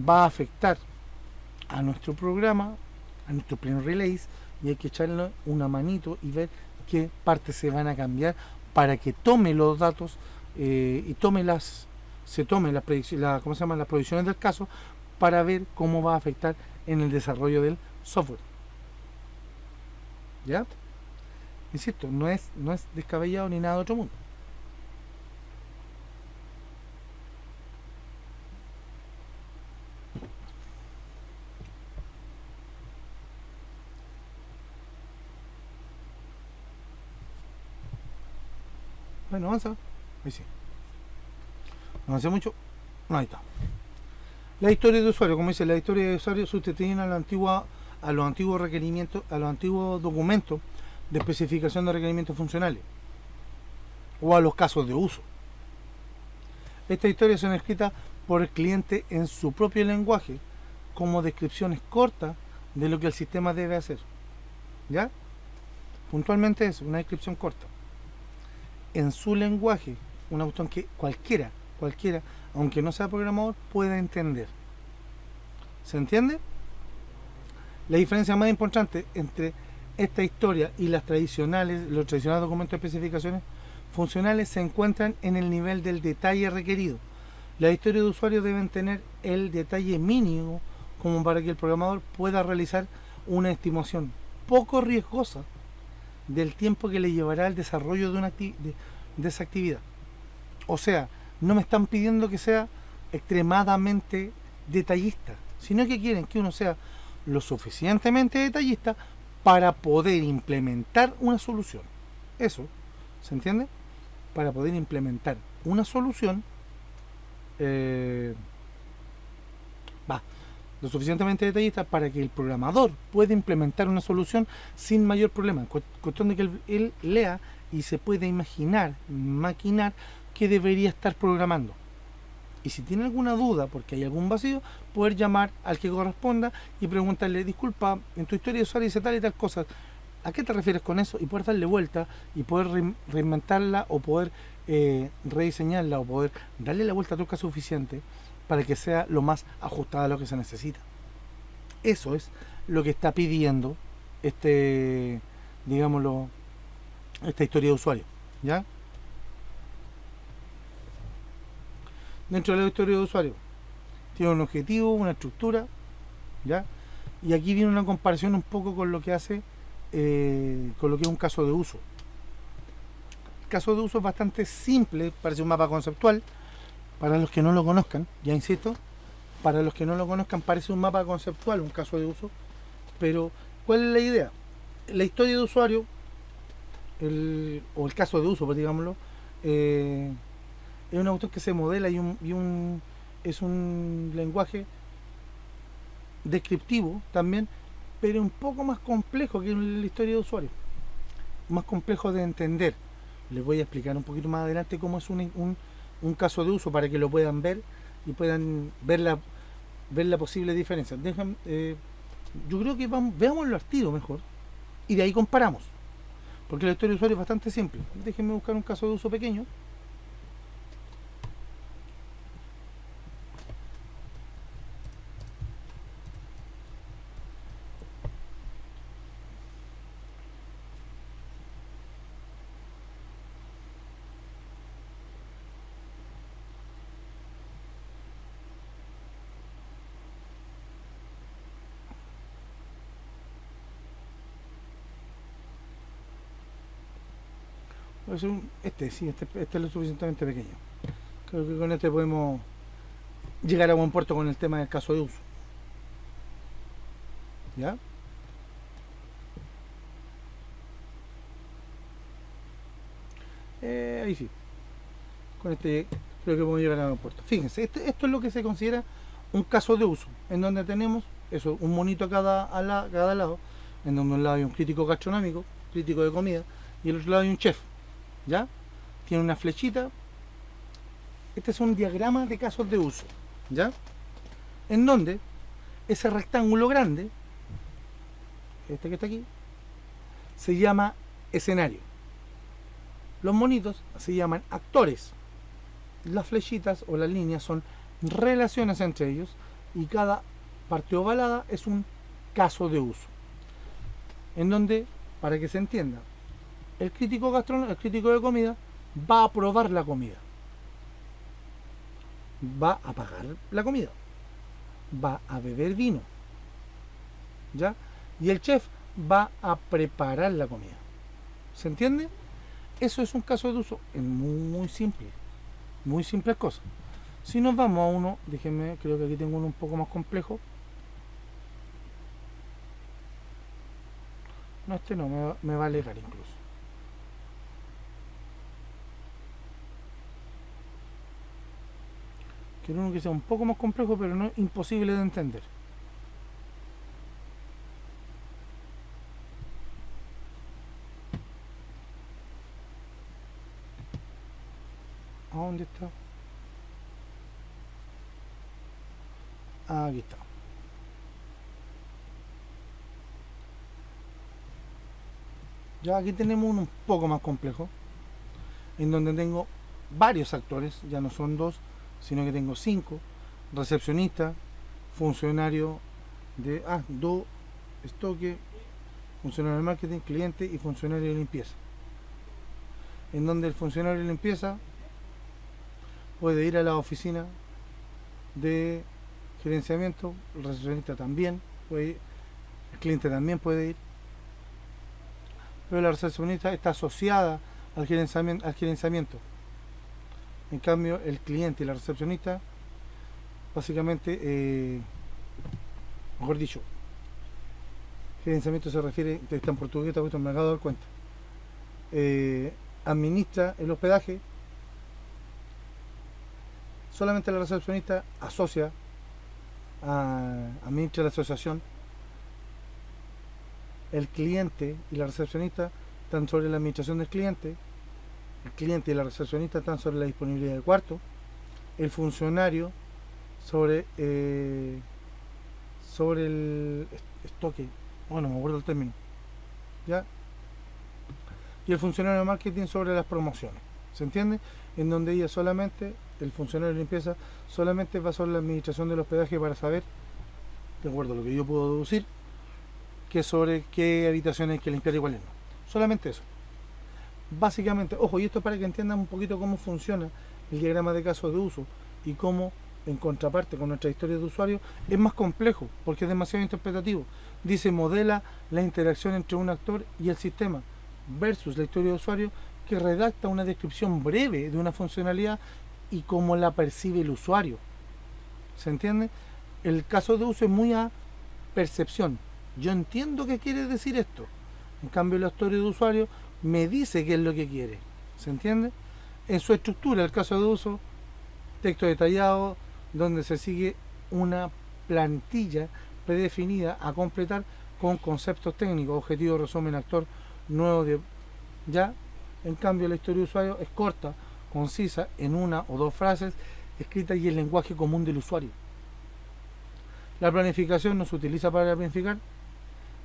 va a afectar a nuestro programa, a nuestro plan release, y hay que echarle una manito y ver qué partes se van a cambiar para que tome los datos y tome las ¿cómo se llama? Las provisiones del caso para ver cómo va a afectar en el desarrollo del software. ¿Ya? Insisto, no es descabellado ni nada de otro mundo. Bueno, avanza. Ahí sí. No avanza mucho. No, ahí está. La historia de usuario, como dice, la historia de usuario sustituyen a los antiguos requerimientos, a los antiguos documentos de especificación de requerimientos funcionales o a los casos de uso. Estas historias son escritas por el cliente en su propio lenguaje como descripciones cortas de lo que el sistema debe hacer. ¿Ya? Puntualmente es una descripción corta. En su lenguaje, una cuestión que cualquiera, aunque no sea programador, pueda entender. ¿Se entiende? La diferencia más importante entre esta historia y los tradicionales documentos de especificaciones funcionales se encuentran en el nivel del detalle requerido. Las historias de usuario deben tener el detalle mínimo como para que el programador pueda realizar una estimación poco riesgosa del tiempo que le llevará el desarrollo de esa actividad. O sea, no me están pidiendo que sea extremadamente detallista, sino que quieren que uno sea lo suficientemente detallista para poder implementar una solución. Eso, ¿se entiende? Para poder implementar una solución lo suficientemente detallista para que el programador pueda implementar una solución sin mayor problema. Cuestión de que él lea y se pueda maquinar que debería estar programando. Y si tiene alguna duda, porque hay algún vacío, poder llamar al que corresponda y preguntarle: disculpa, en tu historia de usuario dice tal y tal cosa, ¿a qué te refieres con eso? Y poder darle vuelta y poder reinventarla o poder rediseñarla o poder darle la vuelta a tuerca suficiente para que sea lo más ajustada a lo que se necesita. Eso es lo que está pidiendo digámoslo, esta historia de usuario, ¿ya? Dentro de la historia de usuario tiene un objetivo, una estructura, ¿ya? Y aquí viene una comparación un poco con lo que hace con lo que es un caso de uso. El caso de uso es bastante simple, parece un mapa conceptual. Para los que no lo conozcan, ya insisto, para los que no lo conozcan parece un mapa conceptual, un caso de uso, pero ¿cuál es la idea? La historia de usuario, o el caso de uso, pues digámoslo, es un autor que se modela es un lenguaje descriptivo también, pero un poco más complejo que la historia de usuario, más complejo de entender. Les voy a explicar un poquito más adelante cómo es un caso de uso para que lo puedan ver y puedan ver la posible diferencia. Yo creo que veámoslo al tiro mejor y de ahí comparamos, porque la historia de usuario es bastante simple. Déjenme buscar un caso de uso pequeño. Este es lo suficientemente pequeño. Creo que con este podemos llegar a buen puerto con el tema del caso de uso. ¿Ya? Ahí sí. Con este creo que podemos llegar a buen puerto. Fíjense, esto es lo que se considera un caso de uso, en donde tenemos eso, un monito a cada lado, en donde un lado hay un crítico gastronómico, crítico de comida, y el otro lado hay un chef. ¿Ya? Tiene una flechita. Este es un diagrama de casos de uso, ¿ya? En donde ese rectángulo grande, este que está aquí, se llama escenario. Los monitos se llaman actores. Las flechitas o las líneas son relaciones entre ellos y cada parte ovalada es un caso de uso. En donde, para que se entienda, El crítico el crítico de comida va a probar la comida, va a pagar la comida, va a beber vino, ¿ya? Y el chef va a preparar la comida. ¿Se entiende? Eso es un caso de uso, es muy simple, muy simples cosas. Si nos vamos a uno, déjenme, creo que aquí tengo uno un poco más complejo. No, este no, me va a alegar incluso. Quiero uno que sea un poco más complejo, pero no imposible de entender. ¿A dónde está? Ah, aquí está. Ya aquí tenemos uno un poco más complejo, en donde tengo varios actores, ya no son dos, sino que tengo 5: recepcionista, funcionario de estoque, funcionario de marketing, cliente y funcionario de limpieza. En donde el funcionario de limpieza puede ir a la oficina de gerenciamiento, el recepcionista también puede ir, el cliente también puede ir, pero la recepcionista está asociada al gerenciamiento. En cambio, el cliente y la recepcionista, básicamente, mejor dicho, gerenciamiento se refiere, está en portugués, está puesto, me acabo de dar cuenta, administra el hospedaje, solamente la recepcionista asocia, administra la asociación, el cliente y la recepcionista están sobre la administración del cliente, el cliente y la recepcionista están sobre la disponibilidad del cuarto, el funcionario sobre el estoque, bueno, me acuerdo el término, ¿ya? Y el funcionario de marketing sobre las promociones, ¿se entiende? En donde ella solamente, el funcionario de limpieza solamente va sobre la administración del hospedaje para saber, de acuerdo a lo que yo puedo deducir, que sobre qué habitaciones hay que limpiar y cuáles no. Solamente eso. Básicamente, ojo, y esto es para que entiendan un poquito cómo funciona el diagrama de casos de uso y cómo, en contraparte con nuestra historia de usuario, es más complejo porque es demasiado interpretativo. Dice, modela la interacción entre un actor y el sistema versus la historia de usuario, que redacta una descripción breve de una funcionalidad y cómo la percibe el usuario. ¿Se entiende? El caso de uso es muy a percepción. Yo entiendo qué quiere decir esto. En cambio, la historia de usuario me dice qué es lo que quiere. ¿Se entiende? En su estructura, el caso de uso, texto detallado, donde se sigue una plantilla predefinida a completar con conceptos técnicos, objetivo, resumen, actor, nuevo de... ¿Ya? En cambio, la historia de usuario es corta, concisa, en una o dos frases, escrita y en lenguaje común del usuario. La planificación no se utiliza para planificar,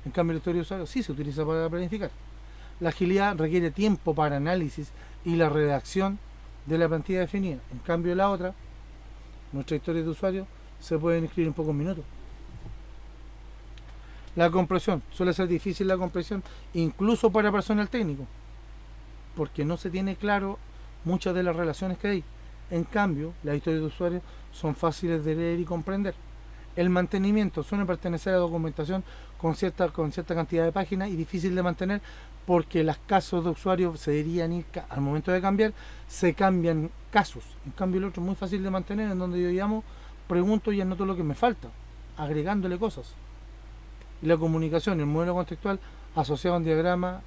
en cambio la historia de usuario sí se utiliza para planificar. La agilidad requiere tiempo para análisis y la redacción de la plantilla definida. En cambio la otra, nuestra historia de usuario, se pueden escribir en pocos minutos. La comprensión, suele ser difícil la comprensión, incluso para personal técnico, porque no se tiene claro muchas de las relaciones que hay. En cambio, las historias de usuario son fáciles de leer y comprender. El mantenimiento suele pertenecer a documentación con cierta cantidad de páginas y difícil de mantener porque los casos de usuario se deberían ir, al momento de cambiar, se cambian casos. En cambio el otro es muy fácil de mantener, en donde yo llamo, pregunto y anoto lo que me falta, agregándole cosas. Y la comunicación, el modelo contextual asociado a un diagrama,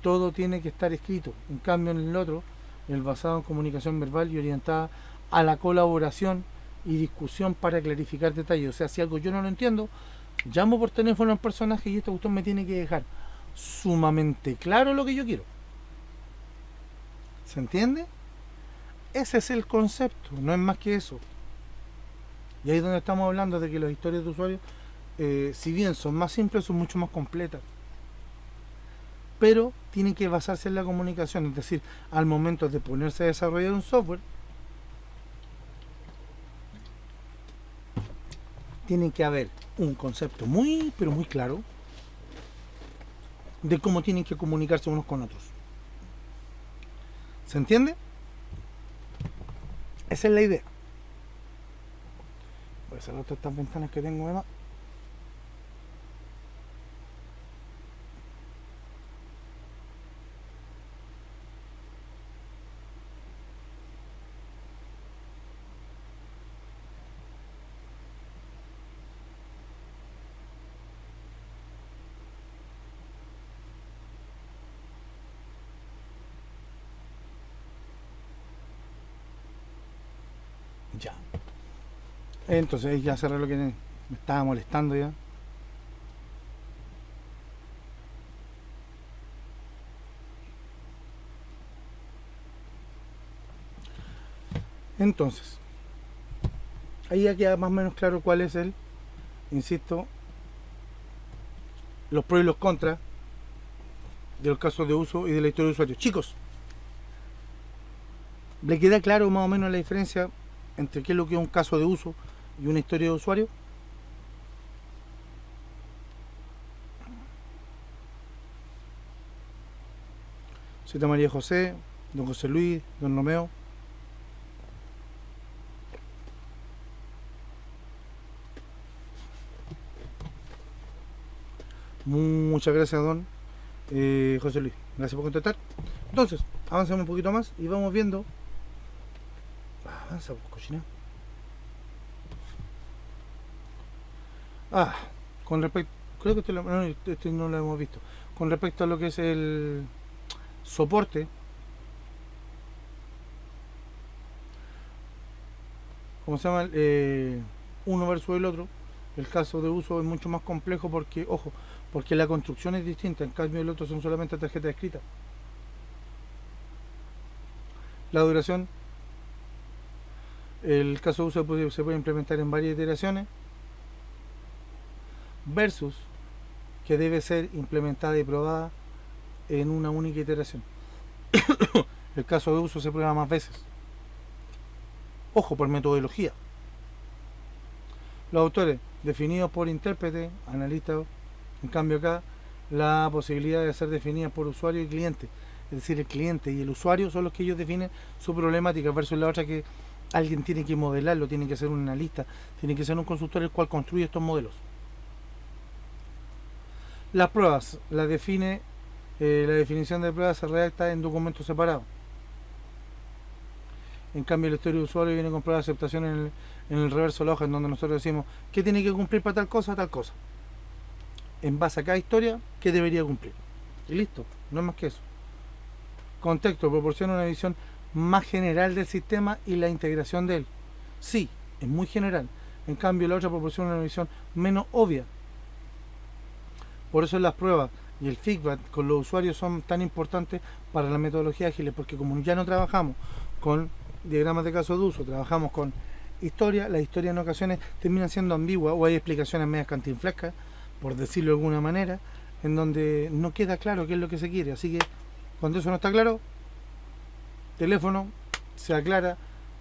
todo tiene que estar escrito. En cambio en el otro, el basado en comunicación verbal y orientada a la colaboración y discusión para clarificar detalles. O sea, si algo yo no lo entiendo, llamo por teléfono al personaje y esta cuestión me tiene que dejar sumamente claro lo que yo quiero. ¿Se entiende? Ese es el concepto, no es más que eso. Y ahí es donde estamos hablando de que las historias de usuario, si bien son más simples, son mucho más completas. Pero tienen que basarse en la comunicación, es decir, al momento de ponerse a desarrollar un software, tiene que haber un concepto muy, pero muy claro de cómo tienen que comunicarse unos con otros. ¿Se entiende? Esa es la idea. Voy a cerrar todas estas ventanas que tengo además. Ya. Entonces ya cerré lo que me estaba molestando ya. Entonces, ahí ya queda más o menos claro cuál es el, insisto, los pros y los contras de los casos de uso y de la historia de usuario. Chicos, ¿le queda claro más o menos la diferencia entre qué es lo que es un caso de uso y una historia de usuario? Cita María José, don José Luis, don Romeo. Muchas gracias, don José Luis. Gracias por contestar. Entonces, avanzamos un poquito más y vamos viendo. Avanza, pues, cochina. Con respecto. Creo que este no lo hemos visto. Con respecto a lo que es el soporte, ¿cómo se llama? Uno versus el otro. El caso de uso es mucho más complejo porque, ojo, porque la construcción es distinta. En cambio, el otro son solamente tarjetas escritas. La duración, el caso de uso se puede implementar en varias iteraciones, versus que debe ser implementada y probada en una única iteración. El caso de uso se prueba más veces. Ojo, por metodología. Los autores definidos por intérprete, analista. En cambio acá la posibilidad de ser definida por usuario y cliente, es decir, el cliente y el usuario son los que ellos definen su problemática, versus la otra que alguien tiene que modelarlo, tiene que ser un analista, tiene que ser un consultor el cual construye estos modelos. Las pruebas las define, la definición de pruebas se redacta en documentos separados. En cambio, la historia de usuario viene con pruebas de aceptación en el reverso de la hoja, en donde nosotros decimos qué tiene que cumplir para tal cosa, tal cosa. En base a cada historia, qué debería cumplir. Y listo, no es más que eso. Contexto proporciona una visión más general del sistema y la integración de él. Sí, es muy general. En cambio, la otra proporciona una visión menos obvia. Por eso las pruebas y el feedback con los usuarios son tan importantes para la metodología ágil, porque como ya no trabajamos con diagramas de caso de uso, trabajamos con historia, las historias en ocasiones terminan siendo ambiguas o hay explicaciones medias cantinflescas, por decirlo de alguna manera, en donde no queda claro qué es lo que se quiere. Así que cuando eso no está claro, teléfono, se aclara,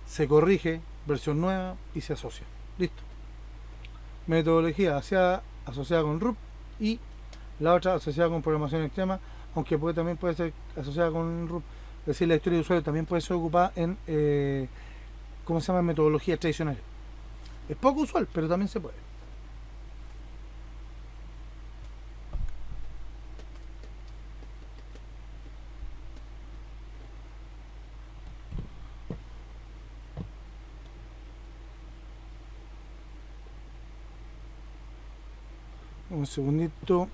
se corrige, versión nueva y se asocia. Listo. Metodología asociada con RUP y la otra asociada con programación extrema, aunque también puede ser asociada con RUP. Es decir, la historia de usuario también puede ser ocupada en ¿cómo se llama? Metodologías tradicionales. Es poco usual, pero también se puede. Un segundito.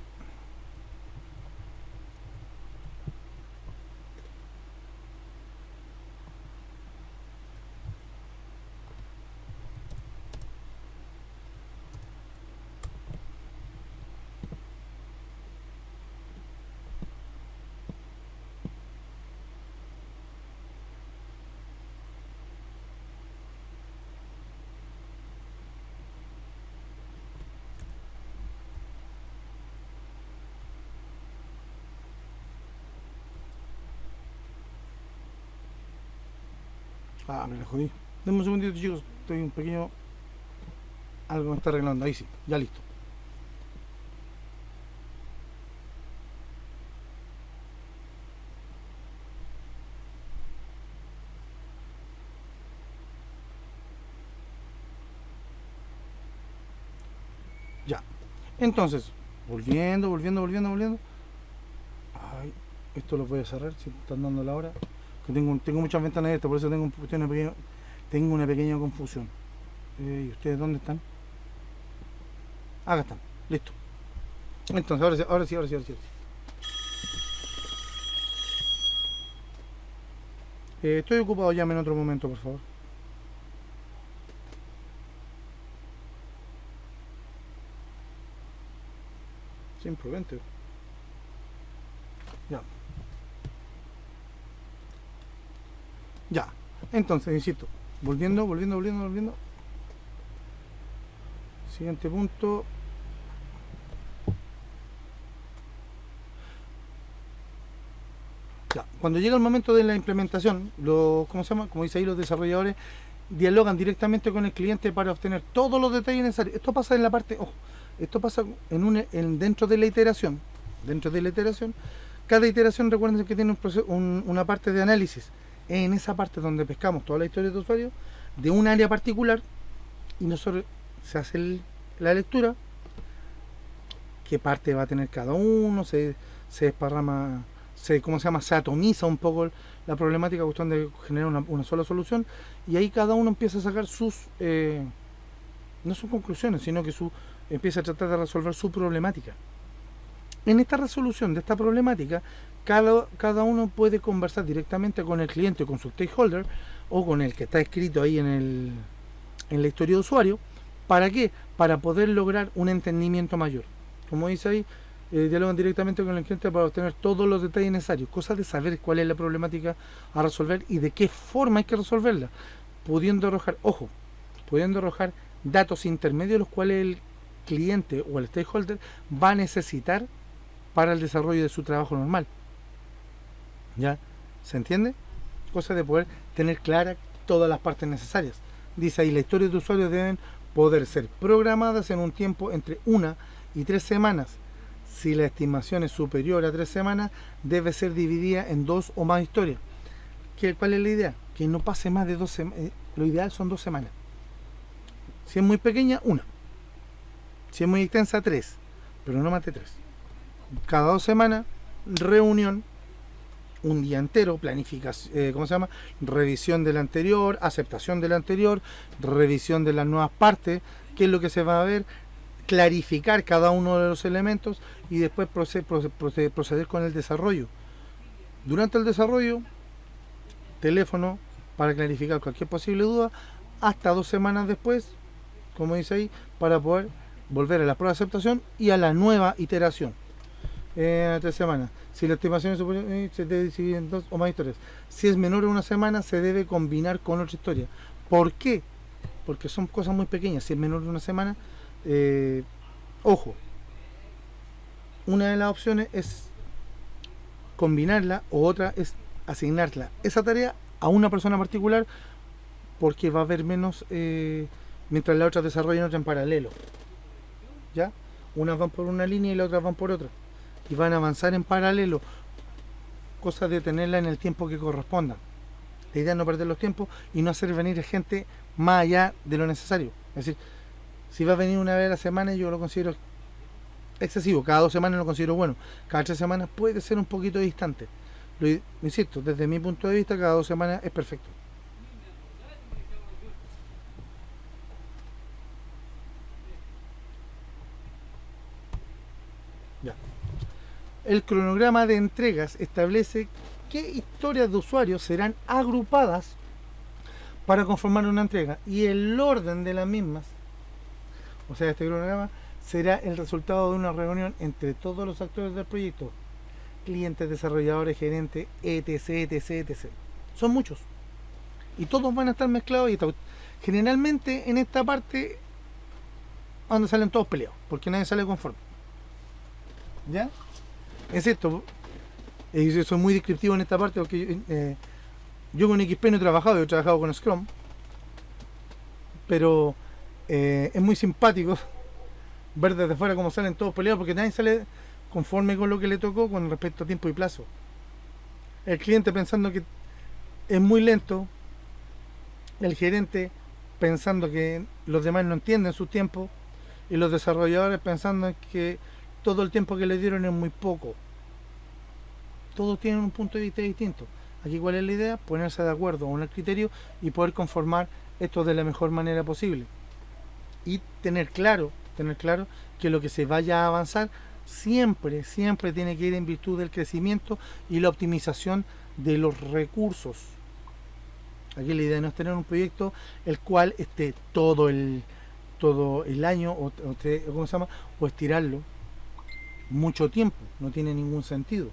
Me la jodí. Denme un segundito, chicos. Estoy un pequeño. Algo me está arreglando. Ahí sí, ya listo. Entonces, volviendo. Ay, esto lo voy a cerrar si están dando la hora. Que tengo muchas ventanas abiertas, por eso tengo una pequeña confusión. ¿Y ustedes dónde están? Acá están, listo. Entonces, ahora sí. Estoy ocupado, llame en otro momento, por favor. Simplemente. Ya. Entonces, insisto, volviendo. Siguiente punto. Ya. Cuando llega el momento de la implementación, ¿cómo se llama? Como dice ahí, los desarrolladores dialogan directamente con el cliente para obtener todos los detalles necesarios. Esto pasa en la parte, ojo, esto pasa dentro de la iteración. Dentro de la iteración, cada iteración, recuerden que tiene una parte de análisis. En esa parte donde pescamos toda la historia de usuario de un área particular y nosotros se hace la lectura, qué parte va a tener cada uno, se desparrama, se atomiza un poco la problemática, cuestión de generar una sola solución, y ahí cada uno empieza a sacar no sus conclusiones, sino que empieza a tratar de resolver su problemática. En esta resolución de esta problemática, cada uno puede conversar directamente con el cliente o con su stakeholder o con el que está escrito ahí en la historia de usuario. ¿Para qué? Para poder lograr un entendimiento mayor. Como dice ahí, dialogan directamente con el cliente para obtener todos los detalles necesarios, cosa de saber cuál es la problemática a resolver y de qué forma hay que resolverla, pudiendo arrojar datos intermedios los cuales el cliente o el stakeholder va a necesitar para el desarrollo de su trabajo normal. ¿Ya? ¿Se entiende? Cosa de poder tener claras todas las partes necesarias. Dice ahí, las historias de usuarios deben poder ser programadas en un tiempo entre 1 y 3 semanas. Si la estimación es superior a 3 semanas, debe ser dividida en 2 o más historias. ¿Cuál es la idea? Que no pase más de 2 semanas. Lo ideal son 2 semanas. Si es muy pequeña, 1. Si es muy extensa, 3. Pero no más de 3. Cada 2 semanas, reunión, un día entero, planificación, revisión del anterior, aceptación del anterior, revisión de las nuevas partes, qué es lo que se va a ver, clarificar cada uno de los elementos y después proceder con el desarrollo. Durante el desarrollo, teléfono para clarificar cualquier posible duda, hasta 2 semanas después, como dice ahí, para poder volver a la prueba de aceptación y a la nueva iteración. 3 semanas. Si la estimación es superior, se debe dividir en 2 o más historias. Si es menor a 1 semana, se debe combinar con otra historia. ¿Por qué? Porque son cosas muy pequeñas. Si es menor de 1 semana, ojo, una de las opciones es combinarla o otra es asignarla esa tarea a una persona particular, porque va a haber menos mientras la otra desarrolla otra en paralelo. ¿Ya? Unas van por una línea y las otras van por otra. Y van a avanzar en paralelo, cosa de tenerla en el tiempo que corresponda. La idea es no perder los tiempos y no hacer venir gente más allá de lo necesario. Es decir, si va a venir una vez a la semana, yo lo considero excesivo. Cada 2 semanas lo considero bueno. Cada 3 semanas puede ser un poquito distante. Insisto, desde mi punto de vista, cada 2 semanas es perfecto. Ya. El cronograma de entregas establece qué historias de usuarios serán agrupadas para conformar una entrega y el orden de las mismas. O sea, este cronograma será el resultado de una reunión entre todos los actores del proyecto, clientes, desarrolladores, gerentes, etc. Son muchos. Y todos van a estar mezclados y generalmente en esta parte donde salen todos peleados, porque nadie sale conforme. ¿Ya? Es esto. Yo soy muy descriptivo en esta parte porque yo con XP no he trabajado con Scrum, pero es muy simpático ver desde fuera cómo salen todos peleados, porque nadie sale conforme con lo que le tocó con respecto a tiempo y plazo. El cliente pensando que es muy lento, el gerente pensando que los demás no entienden su tiempo, y los desarrolladores pensando en que todo el tiempo que le dieron es muy poco. Todos tienen un punto de vista distinto. Aquí cuál es la idea, ponerse de acuerdo con el criterio y poder conformar esto de la mejor manera posible. Y tener claro que lo que se vaya a avanzar siempre tiene que ir en virtud del crecimiento y la optimización de los recursos. Aquí la idea no es tener un proyecto el cual esté todo el año ¿cómo se llama? O estirarlo mucho tiempo, no tiene ningún sentido.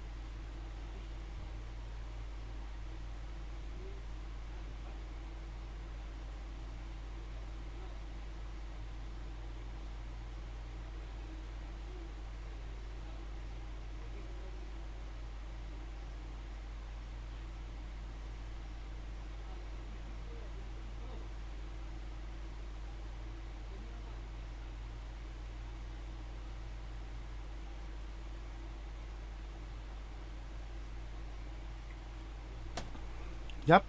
¿Ya?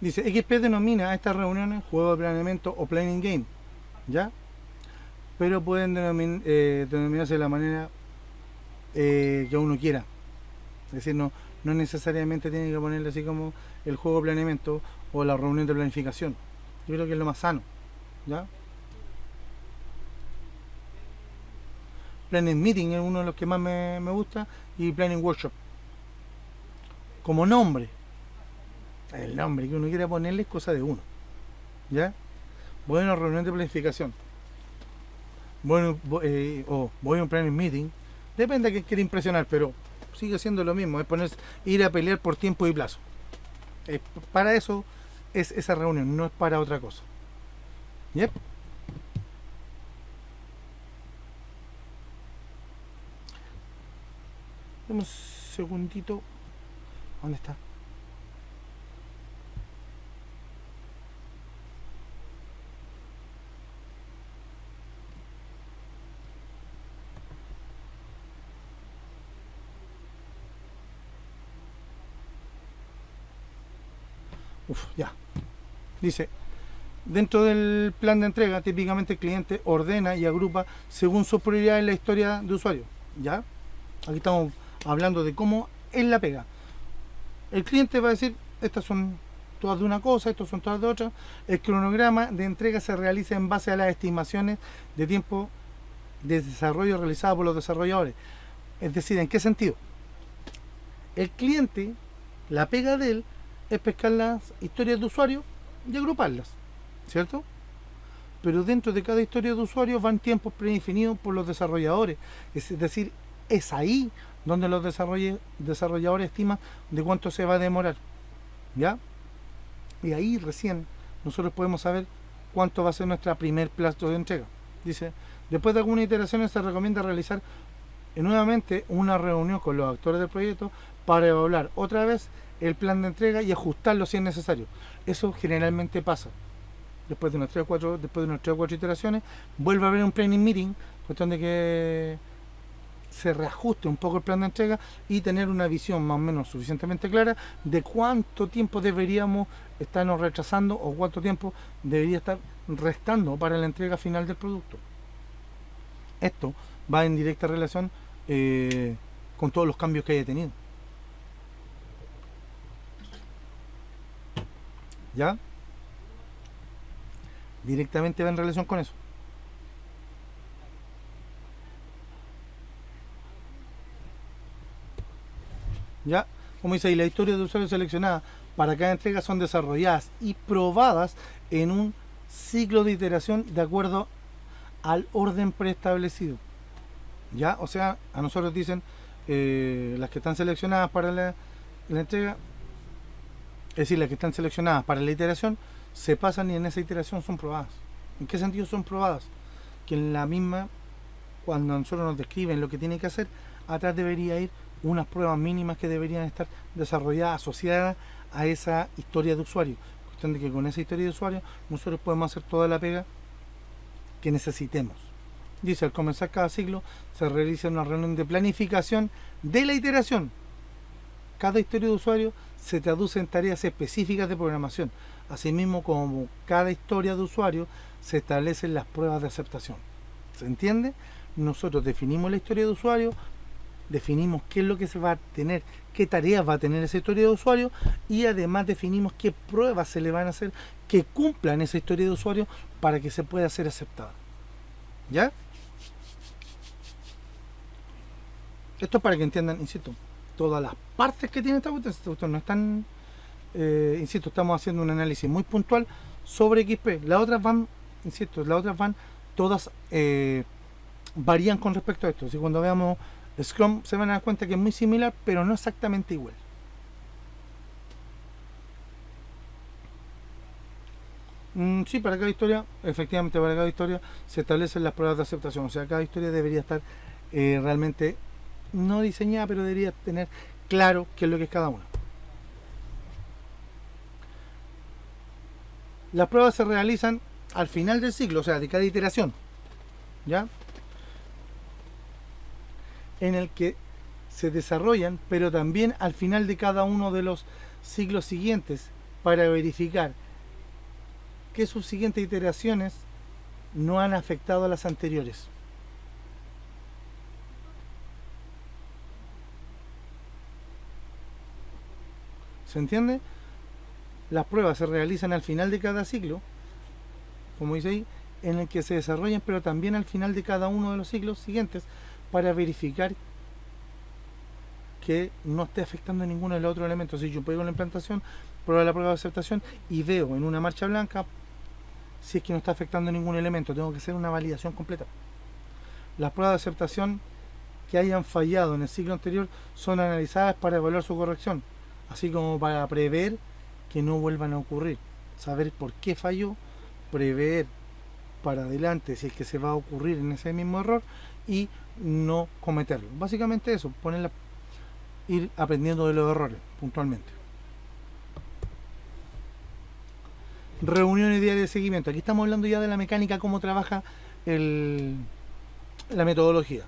Dice, XP denomina a estas reuniones juego de planeamiento o planning game, ¿ya? Pero pueden denominarse de la manera que uno quiera. Es decir, no necesariamente tiene que ponerle así como el juego de planeamiento o la reunión de planificación. Yo creo que es lo más sano, ¿ya? Planning Meeting es uno de los que más me gusta, y Planning Workshop. Como nombre, el nombre que uno quiera ponerle es cosa de uno, ¿ya? Bueno, reunión de planificación. Bueno, o voy a un Planning Meeting. Depende de quién quiere impresionar, pero sigue siendo lo mismo, es ir a pelear por tiempo y plazo. Para eso es esa reunión, no es para otra cosa. ¿Yep? Un segundito. ¿Dónde está? Ya. Dice, dentro del plan de entrega, típicamente el cliente ordena y agrupa según sus prioridades la historia de usuario. ¿Ya? Aquí estamos hablando de cómo es la pega. El cliente va a decir, estas son todas de una cosa, estas son todas de otra. El cronograma de entrega se realiza en base a las estimaciones de tiempo de desarrollo realizado por los desarrolladores. Es decir, ¿en qué sentido? El cliente, la pega de él, es pescar las historias de usuario y agruparlas, ¿cierto? Pero dentro de cada historia de usuario van tiempos predefinidos por los desarrolladores. Es decir, es ahí donde los desarrolladores estiman de cuánto se va a demorar, ¿ya? Y ahí recién nosotros podemos saber cuánto va a ser nuestra primer plazo de entrega. Dice, después de algunas iteraciones se recomienda realizar nuevamente una reunión con los actores del proyecto para evaluar otra vez el plan de entrega y ajustarlo si es necesario. Eso generalmente pasa. Después de unas 3 o 4 iteraciones, vuelve a haber un planning meeting, cuestión de que se reajuste un poco el plan de entrega y tener una visión más o menos suficientemente clara de cuánto tiempo deberíamos estarnos retrasando o cuánto tiempo debería estar restando para la entrega final del producto. Esto va en directa relación con todos los cambios que haya tenido. ¿Ya? Directamente va en relación con eso. ¿Ya? Como dice ahí, las historias de usuarios seleccionadas para cada entrega son desarrolladas y probadas en un ciclo de iteración de acuerdo al orden preestablecido. ¿Ya? O sea, a nosotros dicen las que están seleccionadas para la entrega, es decir, las que están seleccionadas para la iteración, se pasan y en esa iteración son probadas. ¿En qué sentido son probadas? Que en la misma, cuando a nosotros nos describen lo que tiene que hacer, atrás debería ir unas pruebas mínimas que deberían estar desarrolladas, asociadas a esa historia de usuario. Cuestión de que con esa historia de usuario nosotros podemos hacer toda la pega que necesitemos. Dice, al comenzar cada ciclo se realiza una reunión de planificación de la iteración. Cada historia de usuario se traduce en tareas específicas de programación. Asimismo, como cada historia de usuario, se establecen las pruebas de aceptación. ¿Se entiende? Nosotros definimos la historia de usuario, definimos qué es lo que se va a tener, qué tareas va a tener esa historia de usuario y además definimos qué pruebas se le van a hacer que cumplan esa historia de usuario para que se pueda ser aceptada. ¿Ya? Esto es para que entiendan, insisto, todas las partes que tiene esta cuestión no están, insisto, estamos haciendo un análisis muy puntual sobre XP. Las otras van, insisto, todas varían con respecto a esto. Si cuando veamos Scrum se van a dar cuenta que es muy similar, pero no exactamente igual. Sí, para cada historia, efectivamente para cada historia se establecen las pruebas de aceptación. O sea, cada historia debería estar realmente, no diseñada, pero debería tener claro qué es lo que es cada una. Las pruebas se realizan al final del ciclo, o sea, de cada iteración, ¿ya? En el que se desarrollan, pero también al final de cada uno de los ciclos siguientes para verificar que sus siguientes iteraciones no han afectado a las anteriores. ¿Se entiende? Las pruebas se realizan al final de cada ciclo, como dice ahí, en el que se desarrollan, pero también al final de cada uno de los ciclos siguientes para verificar que no esté afectando ninguno de los otros elementos. Si yo pego la implantación, pruebo la prueba de aceptación y veo en una marcha blanca si es que no está afectando ningún elemento, tengo que hacer una validación completa. Las pruebas de aceptación que hayan fallado en el ciclo anterior son analizadas para evaluar su corrección, así como para prever que no vuelvan a ocurrir, saber por qué falló, prever para adelante si es que se va a ocurrir en ese mismo error y no cometerlo. Básicamente eso, ir aprendiendo de los errores puntualmente. Reuniones diarias de seguimiento. Aquí estamos hablando ya de la mecánica, cómo trabaja la metodología.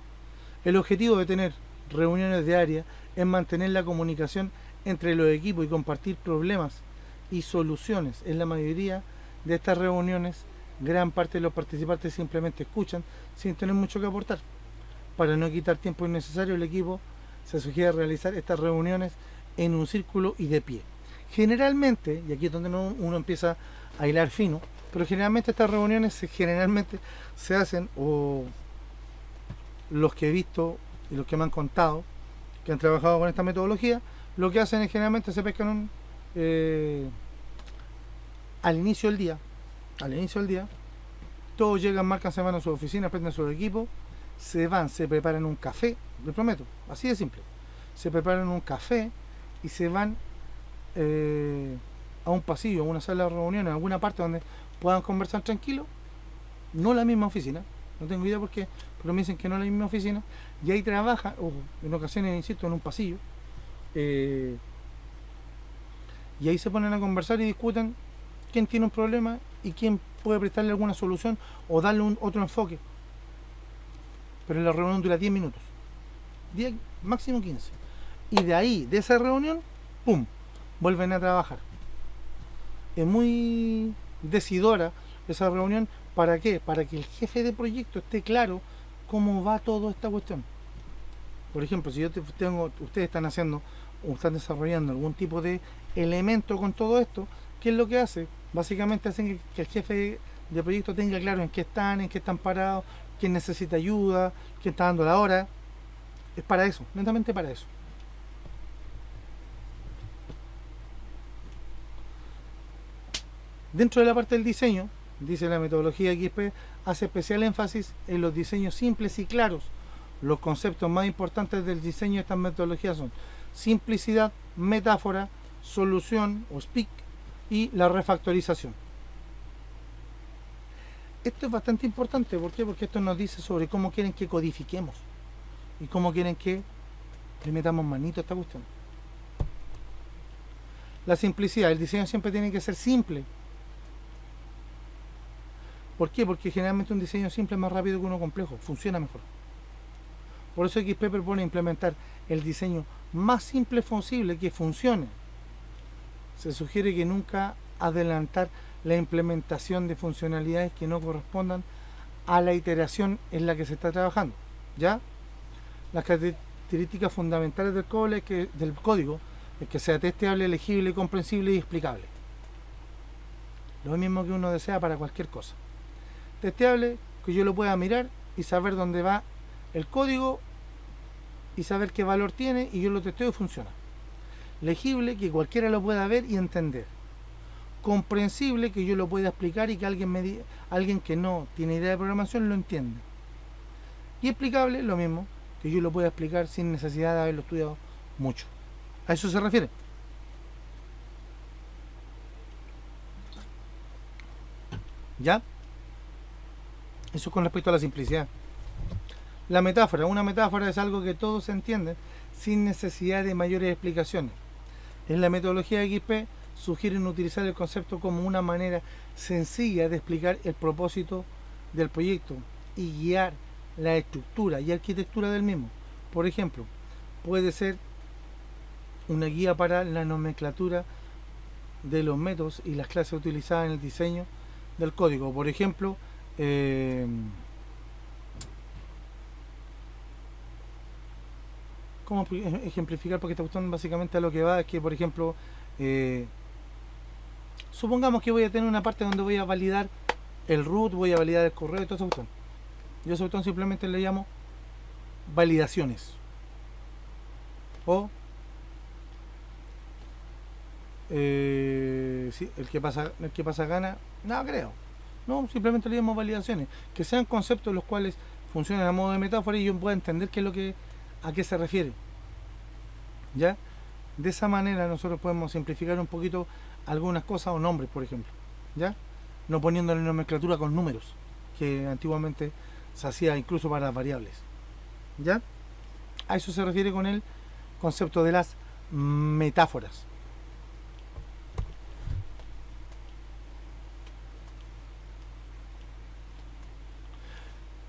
El objetivo de tener reuniones diarias es mantener la comunicación entre los equipos y compartir problemas y soluciones. En la mayoría de estas reuniones, gran parte de los participantes simplemente escuchan sin tener mucho que aportar. Para no quitar tiempo innecesario, el equipo se sugiere realizar estas reuniones en un círculo y de pie. Generalmente, y aquí es donde uno empieza a hilar fino, pero generalmente estas reuniones se hacen, o los que he visto y los que me han contado que han trabajado con esta metodología, lo que hacen es generalmente se pescan al inicio del día, todos llegan, marcan, se van a su oficina, prenden su equipo, se van, se preparan un café, les prometo, así de simple, se preparan un café y se van a un pasillo, a una sala de reuniones, a alguna parte donde puedan conversar tranquilo, no la misma oficina, no tengo idea por qué, pero me dicen que no la misma oficina, y ahí trabajan, o en ocasiones, insisto, en un pasillo, y ahí se ponen a conversar y discuten quién tiene un problema y quién puede prestarle alguna solución o darle otro enfoque. Pero la reunión dura 10 minutos, 10, máximo 15, y de ahí, de esa reunión, ¡pum!, vuelven a trabajar. Es muy decidora esa reunión. ¿Para qué? Para que el jefe de proyecto esté claro cómo va toda esta cuestión. Por ejemplo, si ustedes están haciendo o están desarrollando algún tipo de elemento con todo esto, ¿qué es lo que hace? Básicamente hacen que el jefe de proyecto tenga claro en qué están parados, quién necesita ayuda, quién está dando la hora. Es para eso, netamente para eso. Dentro de la parte del diseño, dice la metodología XP, hace especial énfasis en los diseños simples y claros. Los conceptos más importantes del diseño de estas metodologías son simplicidad, metáfora, solución o speak y la refactorización. Esto es bastante importante, ¿por qué? Porque esto nos dice sobre cómo quieren que codifiquemos y cómo quieren que le metamos manito a esta cuestión. La simplicidad, el diseño siempre tiene que ser simple. ¿Por qué? Porque generalmente un diseño simple es más rápido que uno complejo, funciona mejor. Por eso XP propone implementar el diseño más simple posible que funcione. Se sugiere que nunca adelantar la implementación de funcionalidades que no correspondan a la iteración en la que se está trabajando. ¿Ya? Las características fundamentales del código es que sea testeable, legible, comprensible y explicable. Lo mismo que uno desea para cualquier cosa. Testeable, que yo lo pueda mirar y saber dónde va el código y saber qué valor tiene y yo lo testeo y funciona. Legible, que cualquiera lo pueda ver y entender. Comprensible, que yo lo pueda explicar y que alguien que no tiene idea de programación lo entienda. Y explicable, lo mismo, que yo lo pueda explicar sin necesidad de haberlo estudiado mucho. A eso se refiere. ¿Ya? Eso con respecto a la simplicidad. La metáfora. Una metáfora es algo que todos entienden sin necesidad de mayores explicaciones. En la metodología XP sugieren utilizar el concepto como una manera sencilla de explicar el propósito del proyecto y guiar la estructura y arquitectura del mismo. Por ejemplo, puede ser una guía para la nomenclatura de los métodos y las clases utilizadas en el diseño del código. Por ejemplo, ¿cómo ejemplificar? Porque esta cuestión básicamente a lo que va es que, por ejemplo, supongamos que voy a tener una parte donde voy a validar el root, voy a validar el correo y toda esa cuestión. Yo a esa cuestión simplemente le llamo validaciones. O sí, el que pasa gana, no creo. No, simplemente le llamo validaciones. Que sean conceptos los cuales funcionan a modo de metáfora y yo pueda entender qué es lo que, a qué se refiere. ¿Ya? De esa manera nosotros podemos simplificar un poquito algunas cosas o nombres, por ejemplo. ¿Ya? No poniéndole nomenclatura con números, que antiguamente se hacía incluso para las variables. ¿Ya? A eso se refiere con el concepto de las metáforas.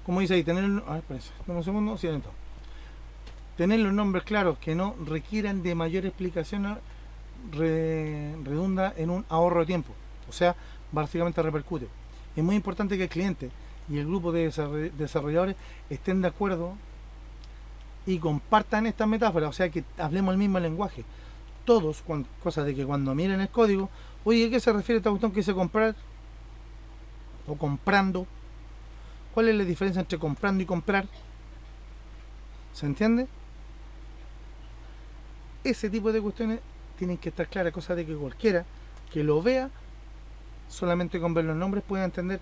Como dice ahí, tener un segundo, sí, entonces. Tener los nombres claros que no requieran de mayor explicación redunda en un ahorro de tiempo. O sea, básicamente repercute. Es muy importante que el cliente y el grupo de desarrolladores estén de acuerdo y compartan estas metáforas, o sea, que hablemos el mismo lenguaje. Todos, cosas de que cuando miren el código, oye, ¿a qué se refiere esta cuestión que dice comprar? O comprando. ¿Cuál es la diferencia entre comprando y comprar? ¿Se entiende? Ese tipo de cuestiones tienen que estar claras, cosa de que cualquiera que lo vea, solamente con ver los nombres pueda entender,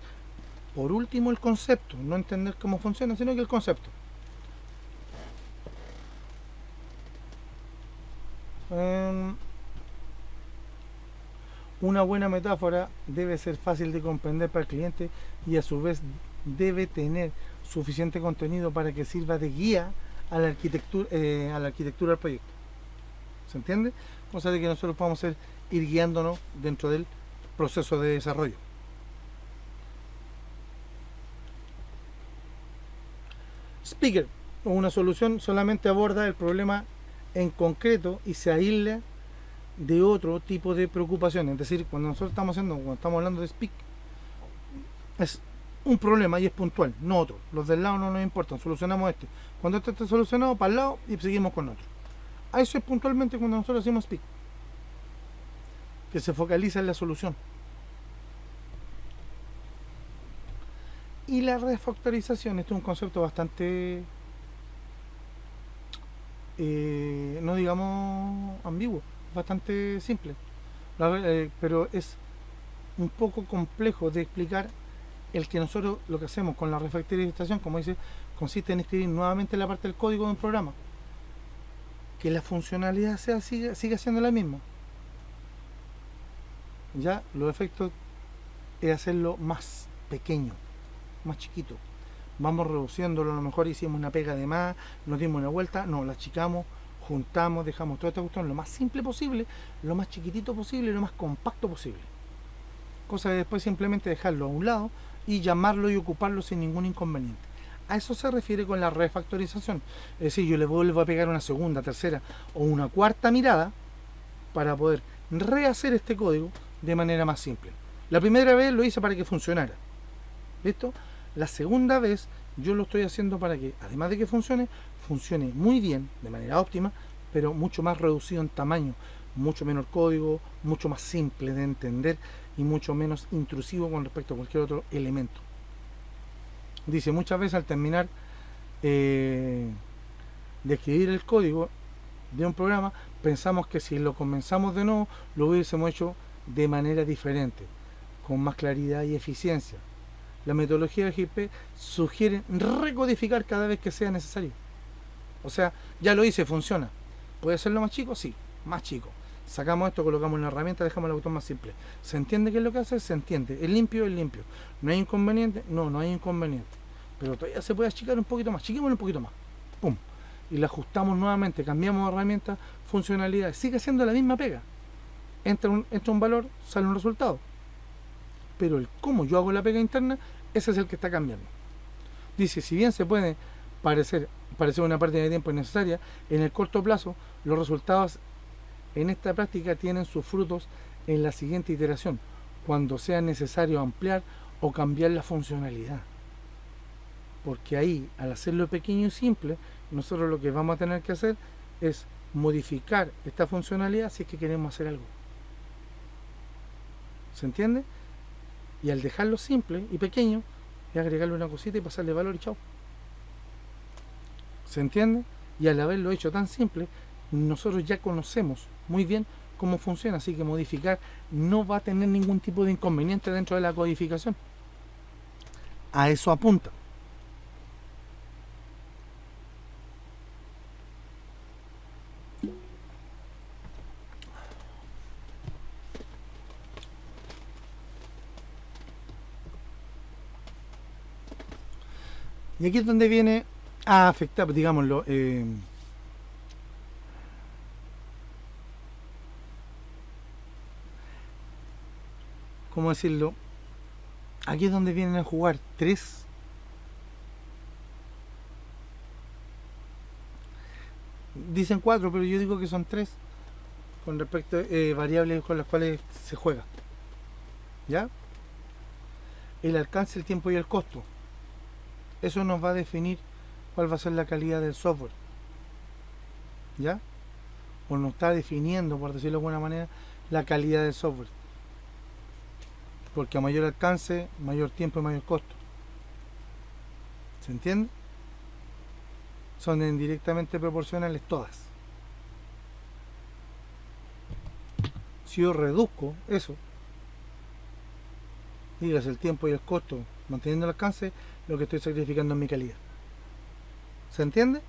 por último, el concepto, no entender cómo funciona, sino que el concepto. Una buena metáfora debe ser fácil de comprender para el cliente y a su vez debe tener suficiente contenido para que sirva de guía a la arquitectura del proyecto. ¿Se entiende? Cosa de que nosotros podamos ir guiándonos dentro del proceso de desarrollo. Speaker o una solución solamente aborda el problema en concreto y se aísla de otro tipo de preocupaciones. Es decir, cuando nosotros estamos hablando de Speak, es un problema y es puntual, no otro. Los del lado no nos importan, solucionamos este. Cuando este esté solucionado, para el lado y seguimos con otro. A eso es puntualmente cuando nosotros hacemos Speak, que se focaliza en la solución. Y la refactorización, este es un concepto bastante, no digamos ambiguo, bastante simple, pero es un poco complejo de explicar. El que nosotros lo que hacemos con la refactorización, como dice, consiste en escribir nuevamente la parte del código de un programa, que la funcionalidad siga siendo la misma. Ya los efectos es hacerlo más pequeño, más chiquito. Vamos reduciéndolo, a lo mejor hicimos una pega de más, nos dimos una vuelta, no, la achicamos, juntamos, dejamos toda esta cuestión lo más simple posible, lo más chiquitito posible, lo más compacto posible. Cosa de después simplemente dejarlo a un lado y llamarlo y ocuparlo sin ningún inconveniente. A eso se refiere con la refactorización. Es decir, yo le vuelvo a pegar una segunda, tercera o una cuarta mirada para poder rehacer este código de manera más simple. La primera vez lo hice para que funcionara. ¿Listo? La segunda vez yo lo estoy haciendo para que, además de que funcione muy bien, de manera óptima, pero mucho más reducido en tamaño, mucho menor código, mucho más simple de entender y mucho menos intrusivo con respecto a cualquier otro elemento. Dice, muchas veces al terminar de escribir el código de un programa, pensamos que si lo comenzamos de nuevo, lo hubiésemos hecho de manera diferente, con más claridad y eficiencia. La metodología de GP sugiere recodificar cada vez que sea necesario. O sea, ya lo hice, funciona. ¿Puede hacerlo más chico? Sí, más chico. Sacamos esto, colocamos una herramienta, dejamos el botón más simple. ¿Se entiende qué es lo que hace? Se entiende. ¿Es limpio? Es limpio. ¿No hay inconveniente? No, no hay inconveniente. Pero todavía se puede achicar un poquito más. Chiquémoslo un poquito más. ¡Pum! Y la ajustamos nuevamente, cambiamos de herramienta, funcionalidad. Sigue siendo la misma pega. Entra un valor, sale un resultado. Pero el cómo yo hago la pega interna, ese es el que está cambiando. Dice, si bien se puede parecer una pérdida de tiempo innecesaria, en el corto plazo los resultados en esta práctica tienen sus frutos en la siguiente iteración, cuando sea necesario ampliar o cambiar la funcionalidad. Porque ahí, al hacerlo pequeño y simple, nosotros lo que vamos a tener que hacer es modificar esta funcionalidad si es que queremos hacer algo. ¿Se entiende? Y al dejarlo simple y pequeño, es agregarle una cosita y pasarle valor y chao. ¿Se entiende? Y al haberlo hecho tan simple, nosotros ya conocemos muy bien cómo funciona, así que modificar no va a tener ningún tipo de inconveniente dentro de la codificación. A eso apunta. Y aquí es donde viene a afectar, digámoslo, ¿cómo decirlo? Aquí es donde vienen a jugar tres dicen cuatro, pero yo digo que son tres con respecto a variables con las cuales se juega. ¿Ya? El alcance, el tiempo y el costo. Eso nos va a definir cuál va a ser la calidad del software. ¿Ya? O nos está definiendo, por decirlo de alguna manera, la calidad del software. Porque a mayor alcance, mayor tiempo y mayor costo. ¿Se entiende? Son indirectamente proporcionales todas. Si yo reduzco eso, digas el tiempo y el costo, manteniendo el alcance, lo que estoy sacrificando es mi calidad. ¿Se entiende?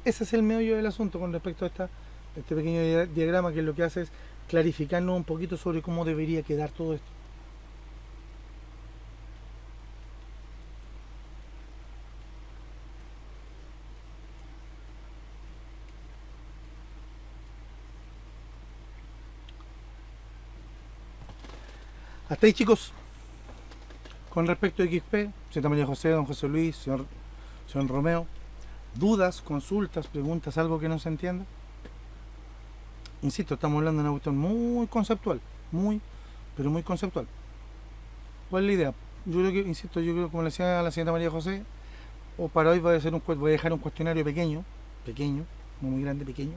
Ese es el meollo del asunto con respecto a este pequeño diagrama, que lo que hace es clarificarnos un poquito sobre cómo debería quedar todo esto. Hasta ahí, chicos. Con respecto a XP, señorita María José, don José Luis, señor Romeo, dudas, consultas, preguntas, algo que no se entienda. Insisto, estamos hablando de una cuestión muy conceptual, pero muy conceptual. ¿Cuál es la idea? Yo creo que, insisto, como le decía a la señorita María José, o para hoy voy a dejar un cuestionario pequeño, no muy grande, pequeño.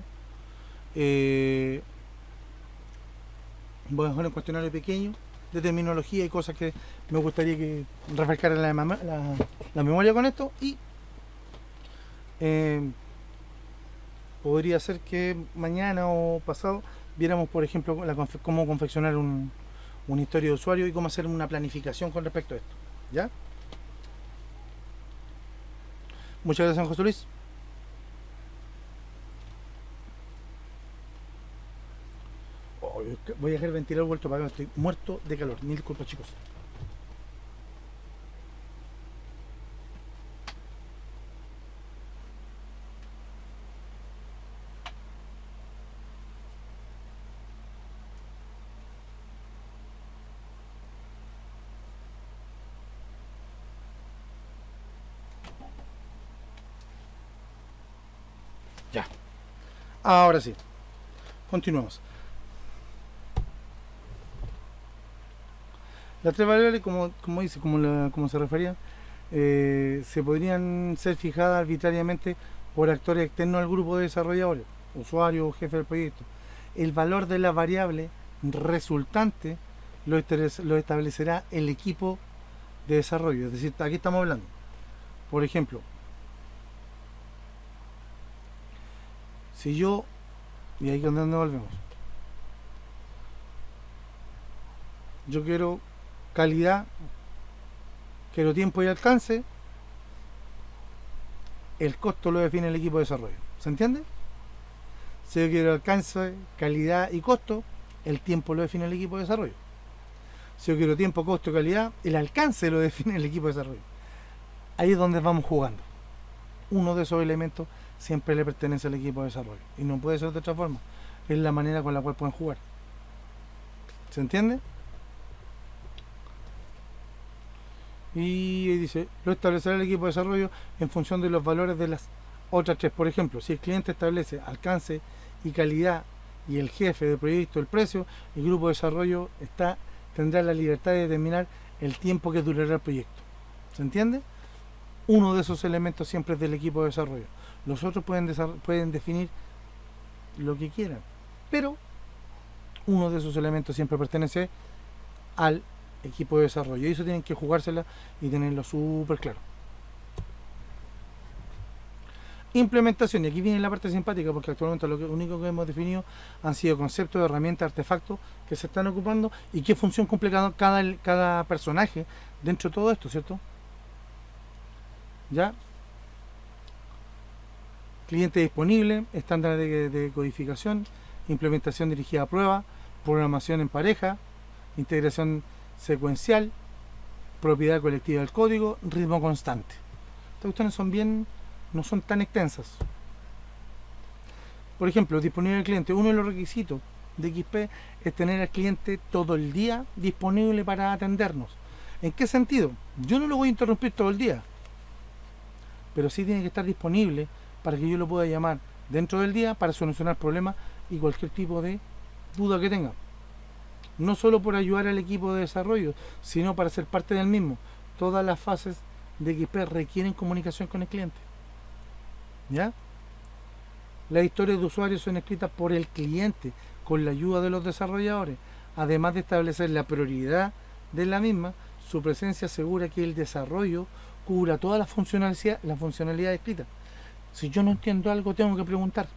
Voy a dejar un cuestionario pequeño de terminología y cosas que me gustaría que refrescaran la memoria con esto, y podría ser que mañana o pasado viéramos, por ejemplo, cómo confeccionar una historia de usuario y cómo hacer una planificación con respecto a esto. ¿Ya? Muchas gracias, José Luis. Oh, voy a dejar el ventilador vuelto para acá, estoy muerto de calor. Mil disculpas, chicos. Ya. Ahora sí. Continuamos. Las tres variables, como se refería, se podrían ser fijadas arbitrariamente por actores externos al grupo de desarrolladores, usuario o jefe del proyecto. El valor de la variable resultante lo establecerá el equipo de desarrollo. Es decir, aquí estamos hablando, por ejemplo, si yo, y ahí es donde volvemos, yo quiero calidad, quiero tiempo y alcance, el costo lo define el equipo de desarrollo. ¿Se entiende? Si yo quiero alcance, calidad y costo, el tiempo lo define el equipo de desarrollo. Si yo quiero tiempo, costo y calidad, el alcance lo define el equipo de desarrollo. Ahí es donde vamos jugando. Uno de esos elementos siempre le pertenece al equipo de desarrollo. Y no puede ser de otra forma. Es la manera con la cual pueden jugar. ¿Se entiende? Y dice, lo establecerá el equipo de desarrollo en función de los valores de las otras tres. Por ejemplo, si el cliente establece alcance y calidad y el jefe de proyecto el precio, el grupo de desarrollo tendrá la libertad de determinar el tiempo que durará el proyecto. ¿Se entiende? Uno de esos elementos siempre es del equipo de desarrollo. Los otros pueden definir lo que quieran, pero uno de esos elementos siempre pertenece al equipo de desarrollo, y eso tienen que jugársela y tenerlo súper claro. Implementación, y aquí viene la parte simpática, porque actualmente lo único que hemos definido han sido conceptos, herramientas, artefactos que se están ocupando y qué función cumple cada personaje dentro de todo esto, ¿cierto? ¿Ya? Cliente disponible, estándar de codificación, implementación dirigida a prueba, programación en pareja, integración secuencial, propiedad colectiva del código, ritmo constante. Estas cuestiones no son tan extensas. Por ejemplo, disponible el cliente. Uno de los requisitos de XP es tener al cliente todo el día disponible para atendernos. ¿En qué sentido? Yo no lo voy a interrumpir todo el día, pero sí tiene que estar disponible para que yo lo pueda llamar dentro del día para solucionar problemas y cualquier tipo de duda que tenga. No solo por ayudar al equipo de desarrollo, sino para ser parte del mismo. Todas las fases de XP requieren comunicación con el cliente. ¿Ya? Las historias de usuarios son escritas por el cliente con la ayuda de los desarrolladores. Además de establecer la prioridad de la misma, su presencia asegura que el desarrollo cubra toda la funcionalidad escrita. Si yo no entiendo algo, tengo que preguntar.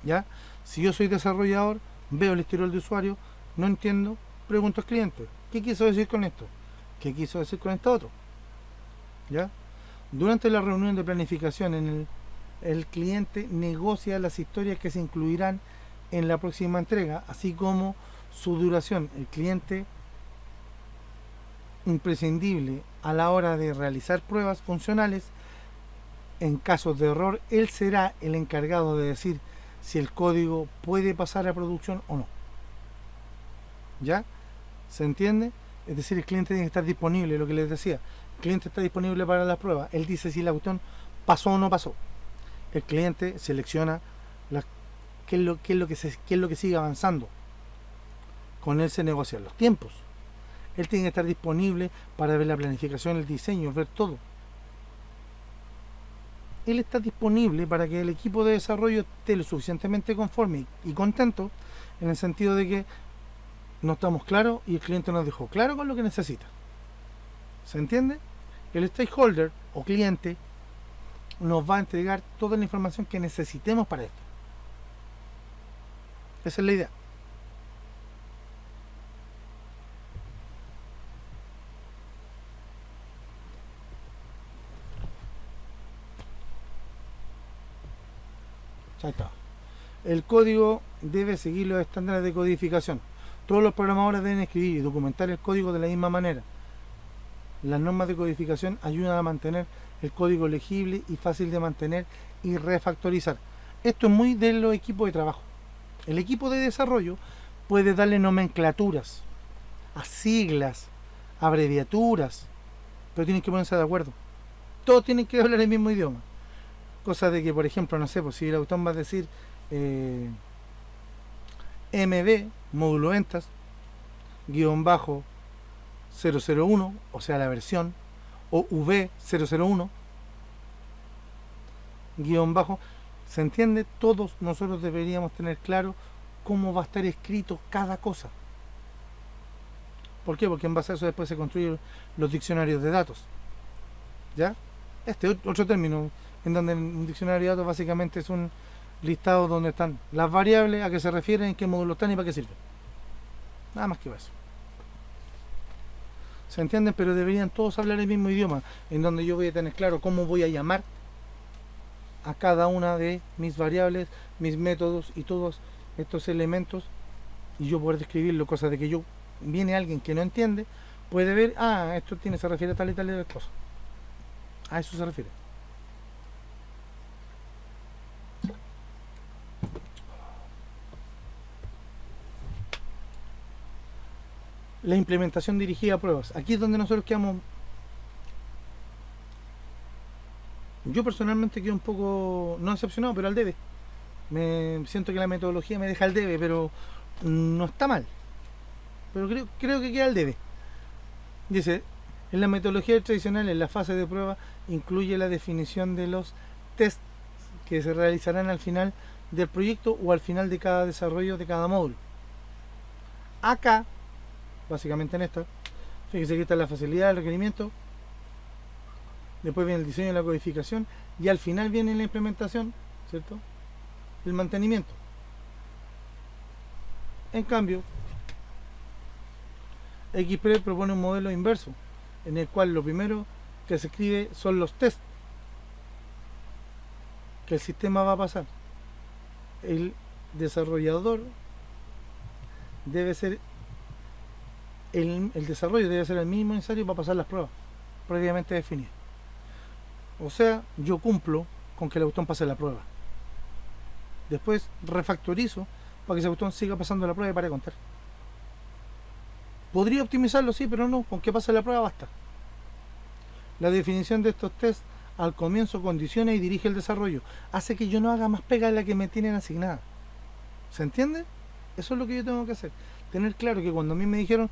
¿Ya? Si yo soy desarrollador, veo el historial de usuario, no entiendo, pregunto al cliente, ¿qué quiso decir con esto? ¿Qué quiso decir con esto otro? ¿Ya? Durante la reunión de planificación, el cliente negocia las historias que se incluirán en la próxima entrega, así como su duración. El cliente imprescindible a la hora de realizar pruebas funcionales. En casos de error, él será el encargado de decir si el código puede pasar a producción o no. ¿Ya? ¿Se entiende? Es decir, el cliente tiene que estar disponible, lo que les decía. El cliente está disponible para las pruebas. Él dice si la cuestión pasó o no pasó. El cliente selecciona qué es lo que sigue avanzando. Con él se negocian los tiempos. Él tiene que estar disponible para ver la planificación, el diseño, ver todo. Él está disponible para que el equipo de desarrollo esté lo suficientemente conforme y contento, en el sentido de que no estamos claros y el cliente nos dejó claro con lo que necesita. ¿Se entiende? El stakeholder o cliente nos va a entregar toda la información que necesitemos para esto. Esa es la idea. Ahí está. El código debe seguir los estándares de codificación. Todos los programadores deben escribir y documentar el código de la misma manera. Las normas de codificación ayudan a mantener el código legible y fácil de mantener y refactorizar. Esto es muy de los equipos de trabajo. El equipo de desarrollo puede darle nomenclaturas a siglas, abreviaturas, pero tienen que ponerse de acuerdo. Todos tienen que hablar el mismo idioma. Cosa de que, por ejemplo, no sé, pues si el autor va a decir MB, módulo ventas, guión bajo 001, o sea la versión, o V001, guión bajo. ¿Se entiende? Todos nosotros deberíamos tener claro cómo va a estar escrito cada cosa. ¿Por qué? Porque en base a eso después se construyen los diccionarios de datos. ¿Ya? Este otro término, en donde un diccionario de datos básicamente es un listado donde están las variables, a qué se refieren, en qué módulo están y para qué sirven. Nada más que eso. ¿Se entienden? Pero deberían todos hablar el mismo idioma, en donde yo voy a tener claro cómo voy a llamar a cada una de mis variables, mis métodos y todos estos elementos, y yo poder describirlo, cosa de que yo viene alguien que no entiende, puede ver, esto se refiere a tal y tal cosa. A eso se refiere. La implementación dirigida a pruebas. Aquí es donde nosotros quedamos. Yo personalmente quedo un poco, no decepcionado, pero al debe. Me siento que la metodología me deja al debe, pero no está mal. Pero creo que queda al debe. Dice, en la metodología tradicional, en la fase de prueba, incluye la definición de los tests que se realizarán al final del proyecto o al final de cada desarrollo de cada módulo. Acá, básicamente en esta, fíjense que está la facilidad del requerimiento, después viene el diseño y la codificación, y al final viene la implementación, ¿cierto? El mantenimiento. En cambio, XPress propone un modelo inverso, en el cual lo primero que se escribe son los tests que el sistema va a pasar. El desarrollador debe ser el desarrollo debe ser el mínimo necesario para pasar las pruebas previamente definidas. O sea, yo cumplo con que el botón pase la prueba. Después refactorizo para que ese botón siga pasando la prueba y pare de contar. Podría optimizarlo, sí, pero no, con que pase la prueba basta. La definición de estos tests al comienzo condiciona y dirige el desarrollo. Hace que yo no haga más pega de la que me tienen asignada. ¿Se entiende? Eso es lo que yo tengo que hacer. Tener claro que cuando a mí me dijeron,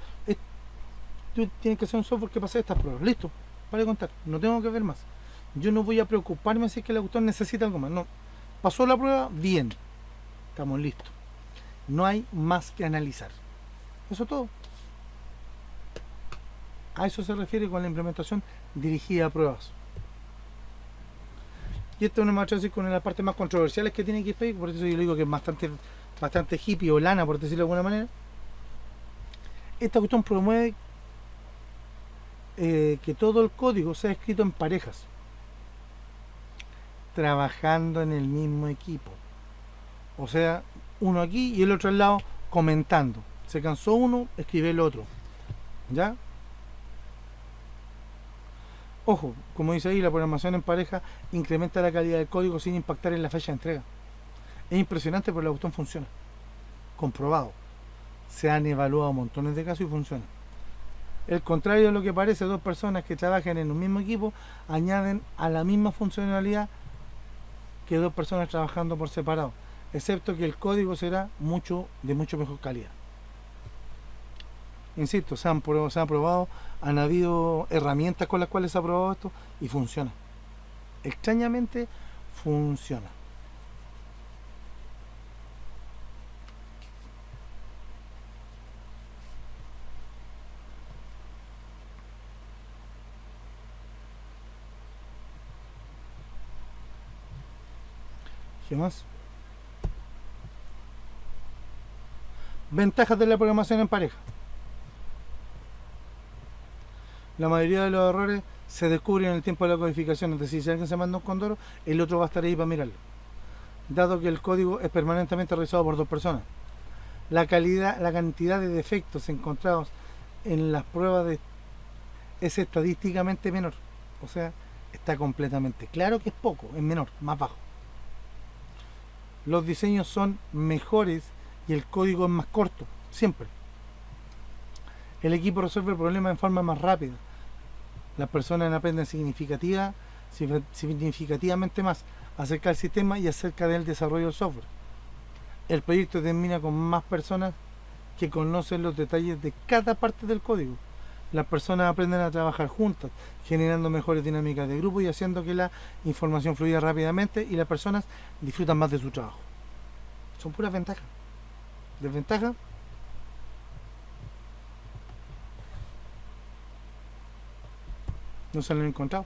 tú tienes que hacer un software que pase estas pruebas. Listo, para de contar. No tengo que ver más. Yo no voy a preocuparme si es que el autor necesita algo más. No. Pasó la prueba, bien. Estamos listos. No hay más que analizar. Eso es todo. A eso se refiere con la implementación dirigida a pruebas. Y esto no me atrevo a decir con la parte más controversial que tiene XP, por eso yo le digo que es bastante hippie o lana, por decirlo de alguna manera. Esta cuestión promueve que todo el código sea escrito en parejas, trabajando en el mismo equipo. O sea, uno aquí y el otro al lado comentando. Se cansó uno, escribe el otro. ¿Ya? Ojo, como dice ahí, la programación en pareja incrementa la calidad del código sin impactar en la fecha de entrega. Es impresionante, pero la cuestión funciona. Comprobado. Se han evaluado montones de casos y funciona. El contrario de lo que parece, dos personas que trabajan en un mismo equipo añaden a la misma funcionalidad que dos personas trabajando por separado, excepto que el código será de mucho mejor calidad. Insisto, se han probado, han habido herramientas con las cuales se ha probado esto y funciona. Extrañamente funciona. ¿Qué más? Ventajas de la programación en pareja. La mayoría de los errores se descubren en el tiempo de la codificación, es decir, si alguien se manda un condoro, el otro va a estar ahí para mirarlo. Dado que el código es permanentemente revisado por dos personas. La cantidad de defectos encontrados en las pruebas es estadísticamente menor. O sea, está completamente claro que es poco, es menor, más bajo. Los diseños son mejores y el código es más corto, siempre. El equipo resuelve el problema en forma más rápida. Las personas aprenden significativamente más acerca del sistema y acerca del desarrollo del software. El proyecto termina con más personas que conocen los detalles de cada parte del código. Las personas aprenden a trabajar juntas, generando mejores dinámicas de grupo y haciendo que la información fluya rápidamente y las personas disfrutan más de su trabajo. Son puras ventajas. Desventajas: no se lo han encontrado.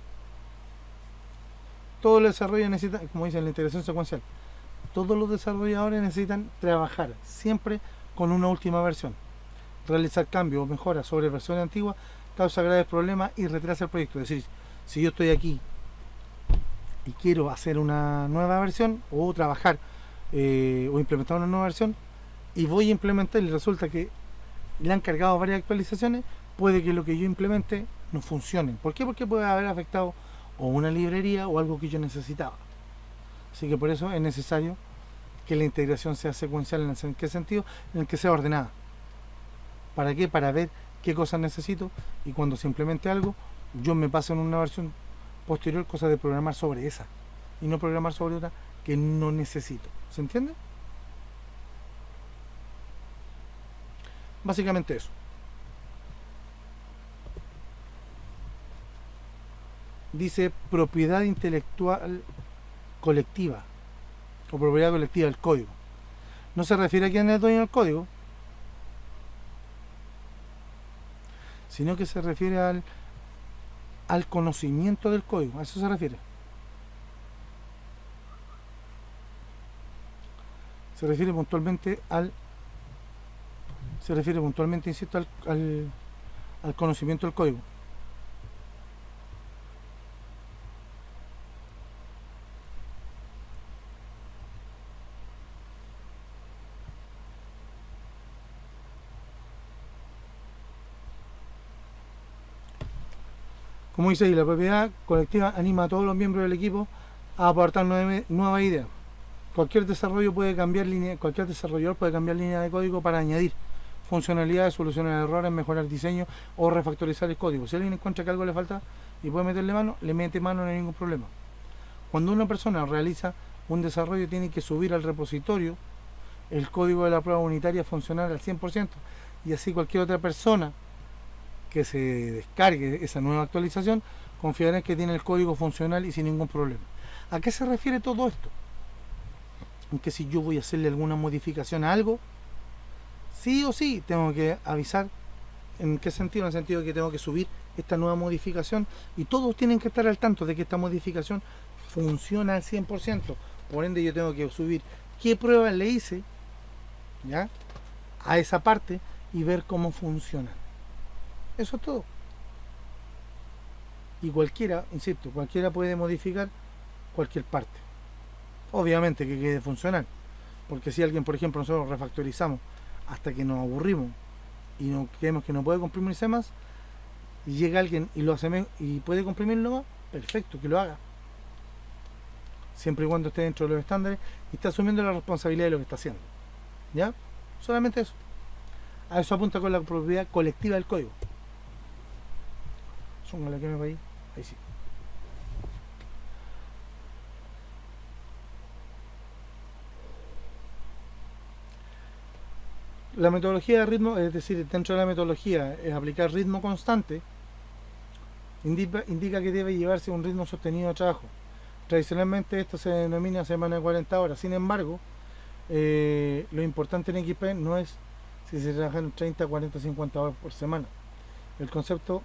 Todos los desarrollos necesitan, como dicen, la integración secuencial. Todos los desarrolladores necesitan trabajar siempre con una última versión. Realizar cambios o mejoras sobre versiones antiguas causa graves problemas y retrasa el proyecto. Es decir, si yo estoy aquí y quiero hacer una nueva versión o trabajar o implementar una nueva versión y voy a implementar y resulta que le han cargado varias actualizaciones, puede que lo que yo implemente no funcione. ¿Por qué? Porque puede haber afectado o una librería o algo que yo necesitaba. Así que por eso es necesario que la integración sea secuencial. ¿En qué sentido? En el que sea ordenada. ¿Para qué? Para ver qué cosas necesito y cuando se implemente algo, yo me paso en una versión posterior, cosa de programar sobre esa y no programar sobre otra que no necesito. ¿Se entiende? Básicamente eso. Dice propiedad intelectual colectiva o propiedad colectiva del código. No se refiere a quién es dueño del código, sino que se refiere al conocimiento del código. A eso se refiere. Se refiere puntualmente, insisto, al conocimiento del código. Como dice ahí, la propiedad colectiva anima a todos los miembros del equipo a aportar nuevas ideas. Cualquier desarrollador puede cambiar línea de código para añadir funcionalidades, solucionar errores, mejorar diseño o refactorizar el código. Si alguien encuentra que algo le falta y puede meterle mano, le mete mano, no hay ningún problema. Cuando una persona realiza un desarrollo, tiene que subir al repositorio el código de la prueba unitaria funcional al 100%, y así cualquier otra persona que se descargue esa nueva actualización confiará en que tiene el código funcional y sin ningún problema. ¿A qué se refiere todo esto? En que si yo voy a hacerle alguna modificación a algo, sí o sí tengo que avisar. ¿En qué sentido? En el sentido de que tengo que subir esta nueva modificación y todos tienen que estar al tanto de que esta modificación funciona al 100%. Por ende yo tengo que subir qué pruebas le hice, ¿ya?, a esa parte y ver cómo funciona. Eso es todo. Y cualquiera, insisto, cualquiera puede modificar cualquier parte. Obviamente que quede funcional. Porque si alguien, por ejemplo, nosotros refactorizamos hasta que nos aburrimos y no creemos que no puede comprimirse más, y llega alguien y lo hace y puede comprimirlo más, perfecto, que lo haga. Siempre y cuando esté dentro de los estándares y está asumiendo la responsabilidad de lo que está haciendo. ¿Ya? Solamente eso. A eso apunta con la propiedad colectiva del código. Súmale que me va ahí. Ahí sí. La metodología de ritmo, es decir, dentro de la metodología es aplicar ritmo constante, indica que debe llevarse un ritmo sostenido de trabajo. Tradicionalmente esto se denomina semana de 40 horas. Sin embargo, lo importante en XP no es si se trabajan 30, 40, 50 horas por semana. El concepto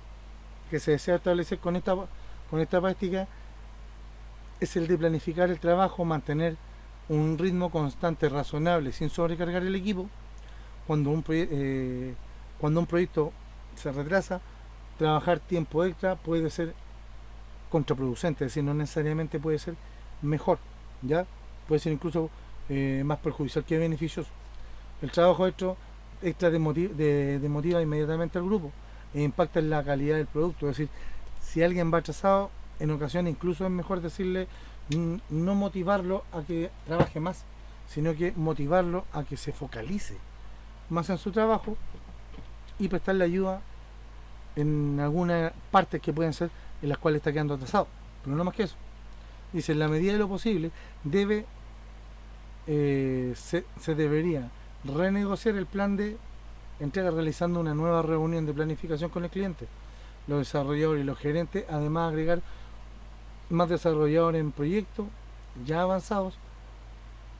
que se desea establecer con esta práctica es el de planificar el trabajo, mantener un ritmo constante, razonable, sin sobrecargar el equipo. Cuando un proyecto se retrasa, trabajar tiempo extra puede ser contraproducente, es decir, no necesariamente puede ser mejor, ¿ya? Puede ser incluso más perjudicial que beneficioso. El trabajo extra demotiva inmediatamente al grupo e impacta en la calidad del producto. Es decir, si alguien va atrasado, en ocasiones incluso es mejor decirle, no motivarlo a que trabaje más, sino que motivarlo a que se focalice más en su trabajo y prestarle ayuda en algunas partes que pueden ser en las cuales está quedando atrasado, pero no más que eso. Dice, en la medida de lo posible se debería renegociar el plan de entrega realizando una nueva reunión de planificación con el cliente, los desarrolladores y los gerentes, además agregar más desarrolladores en proyectos ya avanzados.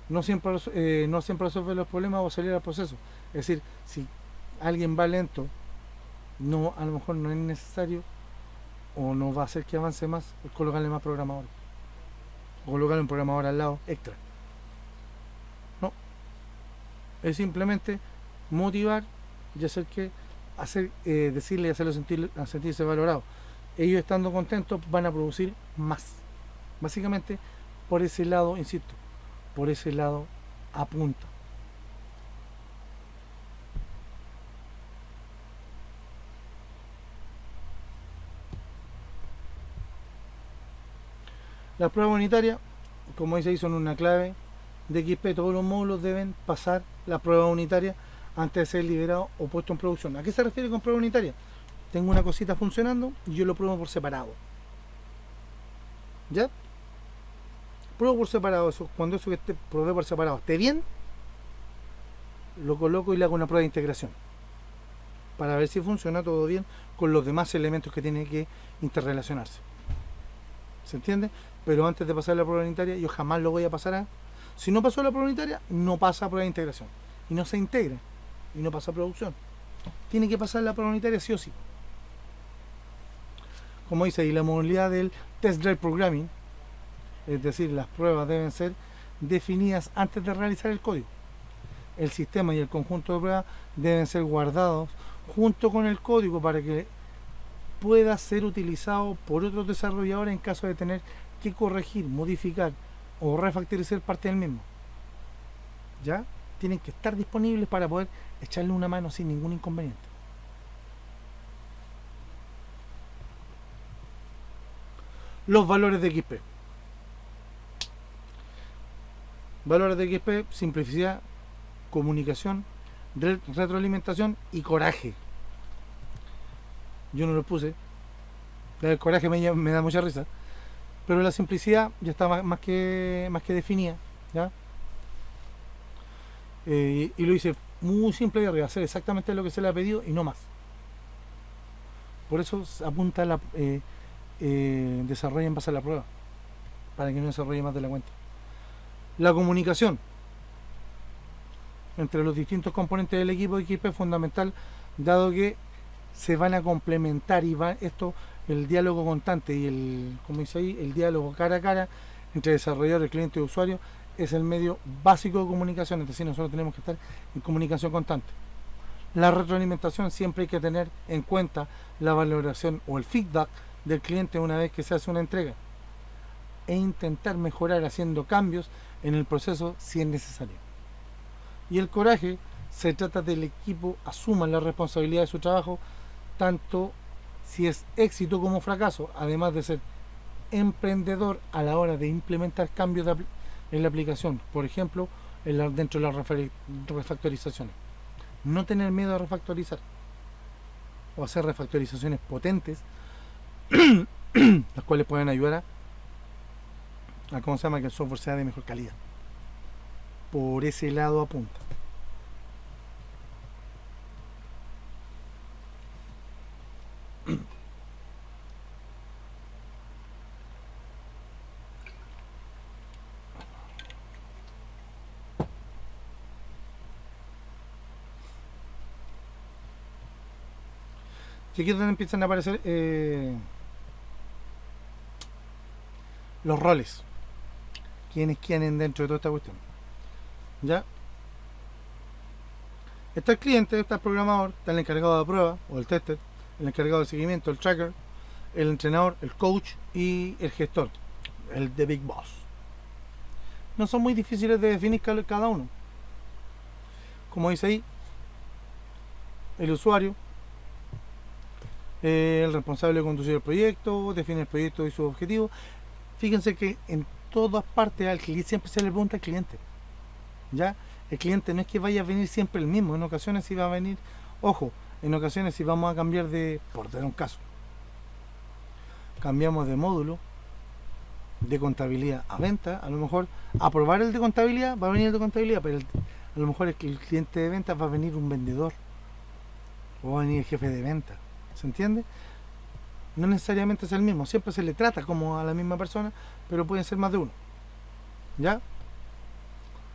No siempre resolver los problemas o salir al proceso. Es decir, si alguien va lento, no, a lo mejor no es necesario o no va a hacer que avance más, es colocarle más programadores o colocarle un programador al lado extra. No, es simplemente motivar y decirle y hacerlo sentirse valorado. Ellos estando contentos van a producir más. Básicamente por ese lado, insisto, por ese lado apunta. Las pruebas unitarias, como dice ahí, son una clave de XP. Todos los módulos deben pasar la prueba unitaria antes de ser liberado o puesto en producción. ¿A qué se refiere con prueba unitaria? Tengo una cosita funcionando y yo lo pruebo por separado. ¿Ya? Pruebo por separado eso. Cuando eso que probé por separado esté bien, lo coloco y le hago una prueba de integración para ver si funciona todo bien con los demás elementos que tienen que interrelacionarse. ¿Se entiende? Pero antes de pasar la prueba unitaria, yo jamás lo voy a pasar a... Si no pasó la prueba unitaria, no pasa a prueba de integración. Y no se integra. Y no pasa a producción. Tiene que pasar la prueba unitaria sí o sí. Como dice ahí, la modalidad del Test Drive Programming, es decir, las pruebas deben ser definidas antes de realizar el código. El sistema y el conjunto de pruebas deben ser guardados junto con el código para que pueda ser utilizado por otros desarrolladores en caso de tener que corregir, modificar o refactorizar parte del mismo. ¿Ya? Tienen que estar disponibles para poder echarle una mano sin ningún inconveniente. Los valores de XP. Valores de XP: simplicidad, comunicación, retroalimentación y coraje. Yo no lo puse. El coraje me da mucha risa. Pero la simplicidad ya está más que definida. ¿Ya? Y lo hice muy simple de arriba, hacer exactamente lo que se le ha pedido y no más. Por eso apunta la desarrollo en base a la prueba, para que no desarrolle más de la cuenta. La comunicación entre los distintos componentes del equipo de XP es fundamental, dado que se van a complementar y el diálogo constante y como dice ahí, el diálogo cara a cara entre desarrollador, cliente y usuario es el medio básico de comunicación. Es decir, nosotros tenemos que estar en comunicación constante. La retroalimentación: siempre hay que tener en cuenta la valoración o el feedback del cliente una vez que se hace una entrega e intentar mejorar haciendo cambios en el proceso si es necesario. Y el coraje: se trata del equipo asuma la responsabilidad de su trabajo, tanto si es éxito como fracaso, además de ser emprendedor a la hora de implementar cambios en la aplicación, por ejemplo, dentro de las refactorizaciones. No tener miedo a refactorizar o hacer refactorizaciones potentes las cuales pueden ayudar a que el software sea de mejor calidad. Por ese lado apunta. Y aquí es donde empiezan a aparecer los roles. ¿Quiénes quieren dentro de toda esta cuestión? ¿Ya? Está el cliente, está el programador, está el encargado de prueba o el tester, el encargado de seguimiento, el tracker, el entrenador, el coach y el gestor, el The Big Boss. No son muy difíciles de definir cada uno. Como dice ahí, el usuario, el responsable de conducir el proyecto, define el proyecto y sus objetivos. Fíjense que en todas partes al cliente siempre se le pregunta al cliente. ¿Ya? El cliente no es que vaya a venir siempre el mismo, en ocasiones sí va a venir, ojo, en ocasiones si vamos a cambiar por dar un caso, cambiamos de módulo de contabilidad a venta, a lo mejor a probar el de contabilidad va a venir el de contabilidad, pero a lo mejor el cliente de ventas va a venir un vendedor o va a venir el jefe de venta. ¿Se entiende? No necesariamente es el mismo, siempre se le trata como a la misma persona, pero pueden ser más de uno. ¿Ya?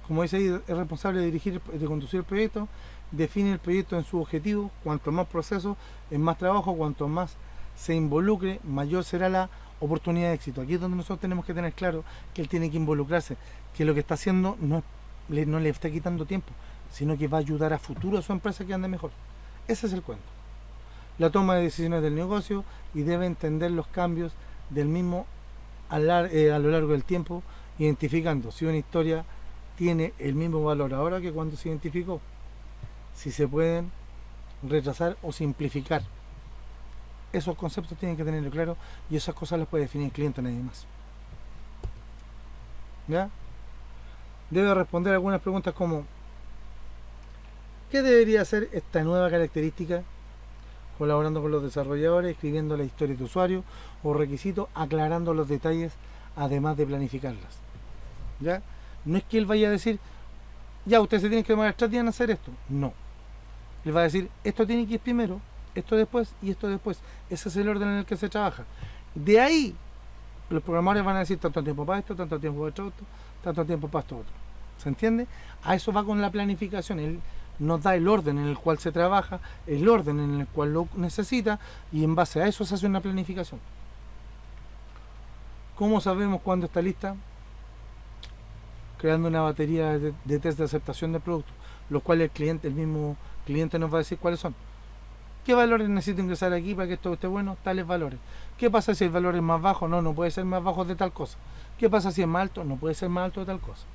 Como dice ahí, es responsable de dirigir, de conducir el proyecto, define el proyecto en su objetivo. Cuanto más proceso, es más trabajo, cuanto más se involucre, mayor será la oportunidad de éxito. Aquí es donde nosotros tenemos que tener claro que él tiene que involucrarse, que lo que está haciendo no le está quitando tiempo, sino que va a ayudar a futuro a su empresa que ande mejor. Ese es el cuento. La toma de decisiones del negocio, y debe entender los cambios del mismo a lo largo del tiempo, identificando si una historia tiene el mismo valor ahora que cuando se identificó, si se pueden retrasar o simplificar. Esos conceptos tienen que tenerlo claro, y esas cosas las puede definir el cliente, nadie más. ¿Ya? Debe responder algunas preguntas como: ¿qué debería hacer esta nueva característica? Colaborando con los desarrolladores, escribiendo la historia de usuario o requisitos, aclarando los detalles, además de planificarlas. ¿Ya? No es que él vaya a decir, ya, usted se tiene que demorar 3 días en hacer esto. No. Él va a decir, esto tiene que ir primero, esto después y esto después. Ese es el orden en el que se trabaja. De ahí, los programadores van a decir tanto tiempo para esto, tanto tiempo para esto, tanto tiempo para esto otro. ¿Se entiende? A eso va con la planificación. Él nos da el orden en el cual se trabaja, el orden en el cual lo necesita, y en base a eso se hace una planificación. ¿Cómo sabemos cuándo está lista? Creando una batería de test de aceptación del producto, los cuales el mismo cliente nos va a decir cuáles son. ¿Qué valores necesito ingresar aquí para que esto esté bueno? Tales valores. ¿Qué pasa si el valor es más bajo? No puede ser más bajo de tal cosa. ¿Qué pasa si es más alto? No puede ser más alto de tal cosa.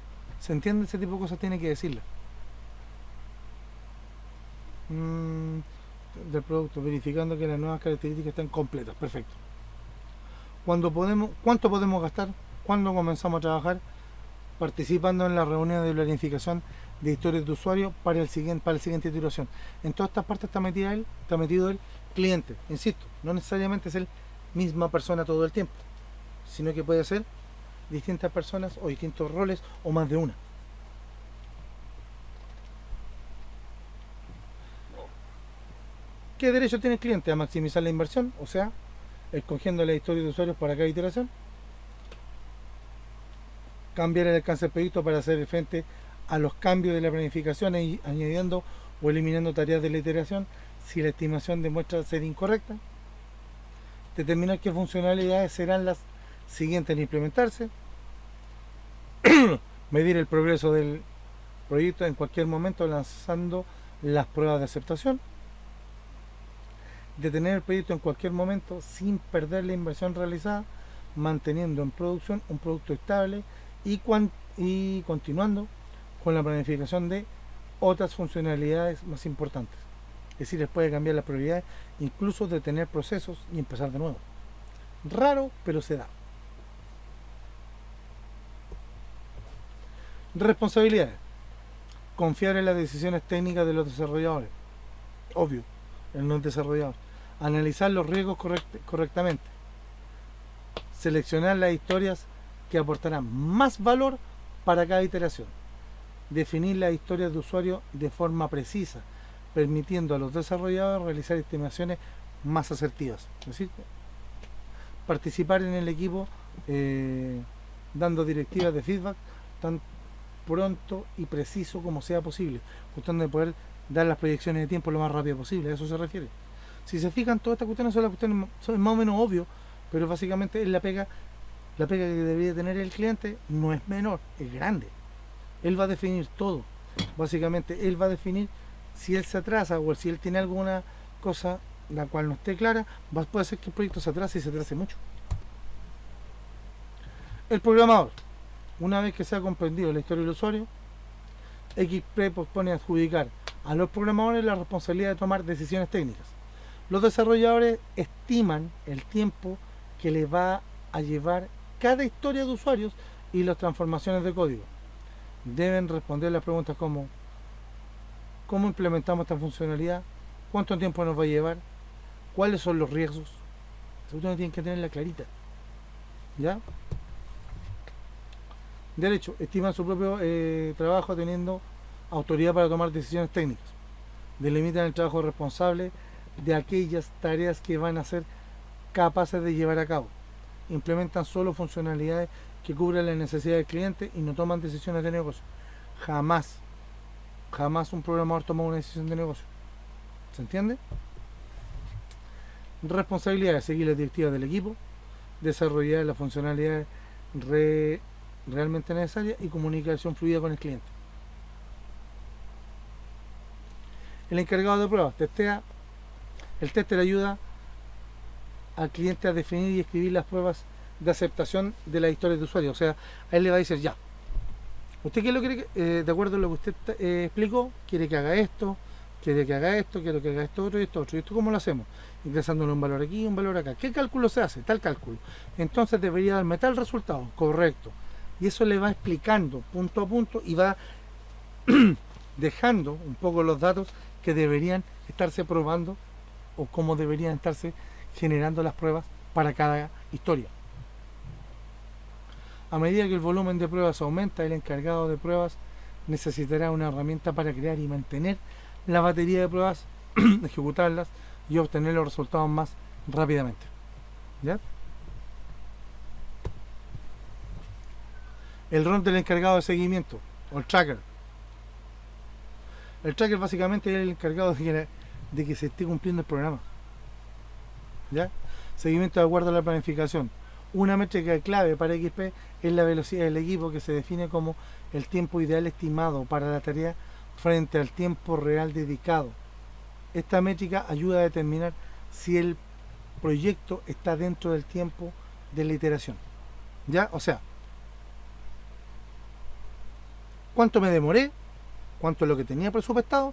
¿Se entiende? Ese tipo de cosas tiene que decirle. Del producto, verificando que las nuevas características están completas. Perfecto. ¿Cuánto podemos gastar? ¿Cuándo comenzamos a trabajar? Participando en la reunión de planificación de historias de usuario para la siguiente iteración. En todas estas partes está metido el cliente. Insisto, no necesariamente es el misma persona todo el tiempo, sino que puede ser distintas personas o distintos roles o más de una. ¿Qué derecho tiene el cliente? A maximizar la inversión, o sea, escogiendo la historia de usuarios para cada iteración. Cambiar el alcance del proyecto para hacer frente a los cambios de la planificación, y añadiendo o eliminando tareas de la iteración si la estimación demuestra ser incorrecta. Determinar qué funcionalidades serán las siguientes en implementarse. Medir el progreso del proyecto en cualquier momento lanzando las pruebas de aceptación. Detener el proyecto en cualquier momento sin perder la inversión realizada, manteniendo en producción un producto estable y continuando con la planificación de otras funcionalidades más importantes. Es decir, les puede cambiar las prioridades, incluso detener procesos y empezar de nuevo. Raro, pero se da. Responsabilidades. Confiar en las decisiones técnicas de los desarrolladores. Obvio, en los desarrolladores. Analizar los riesgos correctamente. Seleccionar las historias que aportarán más valor para cada iteración. Definir las historias de usuario de forma precisa, permitiendo a los desarrolladores realizar estimaciones más asertivas. Es decir, participar en el equipo dando directivas de feedback tan pronto y preciso como sea posible, buscando de poder dar las proyecciones de tiempo lo más rápido posible. A eso se refiere. Si se fijan, todas estas cuestiones son más o menos obvio, pero básicamente es la pega que debería tener el cliente. No es menor, es grande. Él va a definir todo. Básicamente él va a definir si él se atrasa o si él tiene alguna cosa la cual no esté clara, puede ser que el proyecto se atrase y se atrase mucho. El programador, una vez que se ha comprendido la historia del usuario, XP propone adjudicar a los programadores la responsabilidad de tomar decisiones técnicas. Los desarrolladores estiman el tiempo que les va a llevar cada historia de usuarios y las transformaciones de código. Deben responder las preguntas como: ¿cómo implementamos esta funcionalidad? ¿Cuánto tiempo nos va a llevar? ¿Cuáles son los riesgos? Eso ustedes tienen que tenerla clarita. ¿Ya? Derecho, estiman su propio trabajo teniendo autoridad para tomar decisiones técnicas. delimitan el trabajo responsable de aquellas tareas que van a ser capaces de llevar a cabo, implementan solo funcionalidades que cubren las necesidades del cliente y no toman decisiones de negocio. Jamás, jamás un programador toma una decisión de negocio. ¿Se entiende? Responsabilidad de seguir las directivas del equipo, desarrollar las funcionalidades realmente necesarias y comunicación fluida con el cliente. El encargado de pruebas testea. El tester ayuda al cliente a definir y escribir las pruebas de aceptación de las historias de usuario. O sea, a él le va a decir, ya, ¿usted qué lo quiere? De acuerdo a lo que usted explicó, quiere que haga esto, quiere que haga esto, quiero que haga esto otro y esto otro. ¿Y esto cómo lo hacemos? Ingresándole un valor aquí y un valor acá. ¿Qué cálculo se hace? Tal cálculo. Entonces debería darme tal resultado. Correcto. Y eso le va explicando punto a punto y va dejando un poco los datos que deberían estarse probando o cómo deberían estarse generando las pruebas para cada historia. A medida que el volumen de pruebas aumenta, el encargado de pruebas necesitará una herramienta para crear y mantener la batería de pruebas, ejecutarlas y obtener los resultados más rápidamente. ¿Ya? El rol del encargado de seguimiento o el tracker. El tracker básicamente es el encargado de que se esté cumpliendo el programa. ¿Ya? Seguimiento de acuerdo a la planificación. Una métrica clave para XP es la velocidad del equipo, que se define como el tiempo ideal estimado para la tarea frente al tiempo real dedicado. Esta métrica ayuda a determinar si el proyecto está dentro del tiempo de la iteración. ¿Ya? O sea, ¿cuánto me demoré? ¿Cuánto es lo que tenía presupuestado?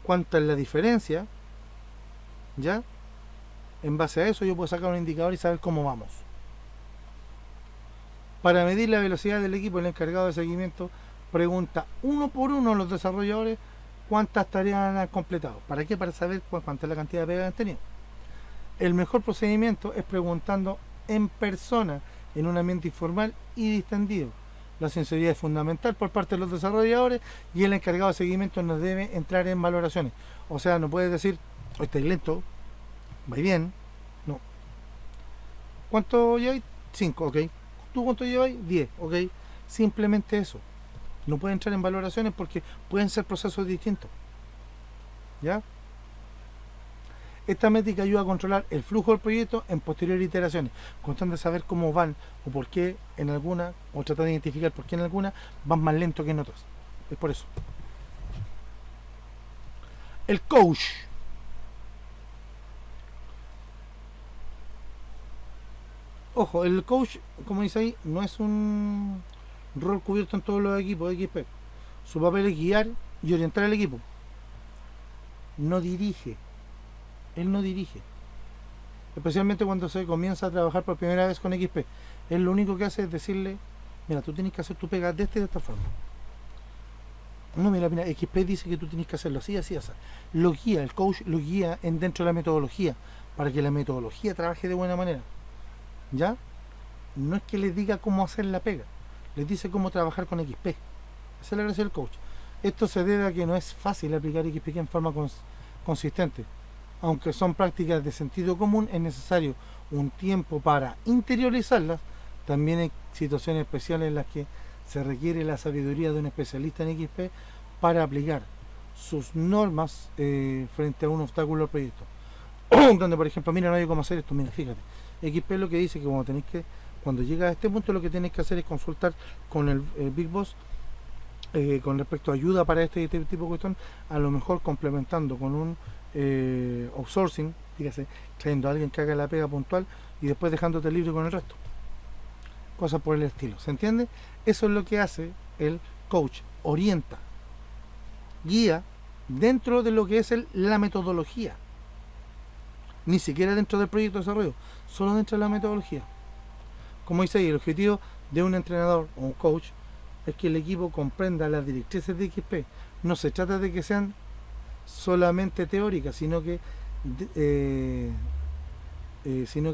¿Cuánta es la diferencia? ¿Ya? En base a eso yo puedo sacar un indicador y saber cómo vamos. Para medir la velocidad del equipo, el encargado de seguimiento pregunta uno por uno a los desarrolladores cuántas tareas han completado. ¿Para qué? Para saber cuánta es la cantidad de pegas que han tenido. El mejor procedimiento es preguntando en persona, en un ambiente informal y distendido. La sinceridad es fundamental por parte de los desarrolladores y el encargado de seguimiento no debe entrar en valoraciones. O sea, no puedes decir, hoy estáis lento, va bien. No. ¿Cuánto lleváis? 5, ok. ¿Tú cuánto lleváis? 10, ok. Simplemente eso. No puede entrar en valoraciones porque pueden ser procesos distintos. ¿Ya? Esta métrica ayuda a controlar el flujo del proyecto en posteriores iteraciones, constante de saber cómo van o por qué en alguna, o tratar de identificar por qué en alguna van más lento que en otras. Es por eso. El coach. Ojo, el coach, como dice ahí, no es un rol cubierto en todos los equipos de XP. Su papel es guiar y orientar al equipo. No dirige. Él no dirige. Especialmente cuando se comienza a trabajar por primera vez con XP. Él lo único que hace es decirle, mira, tú tienes que hacer tu pega de esta forma. No, mira, XP dice que tú tienes que hacerlo así, así, así. Lo guía, el coach lo guía dentro de la metodología, para que la metodología trabaje de buena manera. ¿Ya? No es que les diga cómo hacer la pega, les dice cómo trabajar con XP. Esa es la gracia del coach. Esto se debe a que no es fácil aplicar XP en forma consistente. Aunque son prácticas de sentido común, es necesario un tiempo para interiorizarlas. También hay situaciones especiales en las que se requiere la sabiduría de un especialista en XP para aplicar sus normas frente a un obstáculo al proyecto. Donde, por ejemplo, mira, no hay cómo hacer esto. Mira, fíjate, XP lo que dice que cuando llega a este punto, lo que tenéis que hacer es consultar con el Big Boss con respecto a ayuda para este tipo de cuestión, a lo mejor complementando con un outsourcing, dígase, trayendo a alguien que haga la pega puntual y después dejándote libre con el resto. Cosas por el estilo. ¿Se entiende? Eso es lo que hace el coach. Orienta, guía dentro de lo que es la metodología. Ni siquiera dentro del proyecto de desarrollo, solo dentro de la metodología. Como dice ahí, el objetivo de un entrenador o un coach es que el equipo comprenda las directrices de XP. No se trata de que sean solamente teóricas, sino que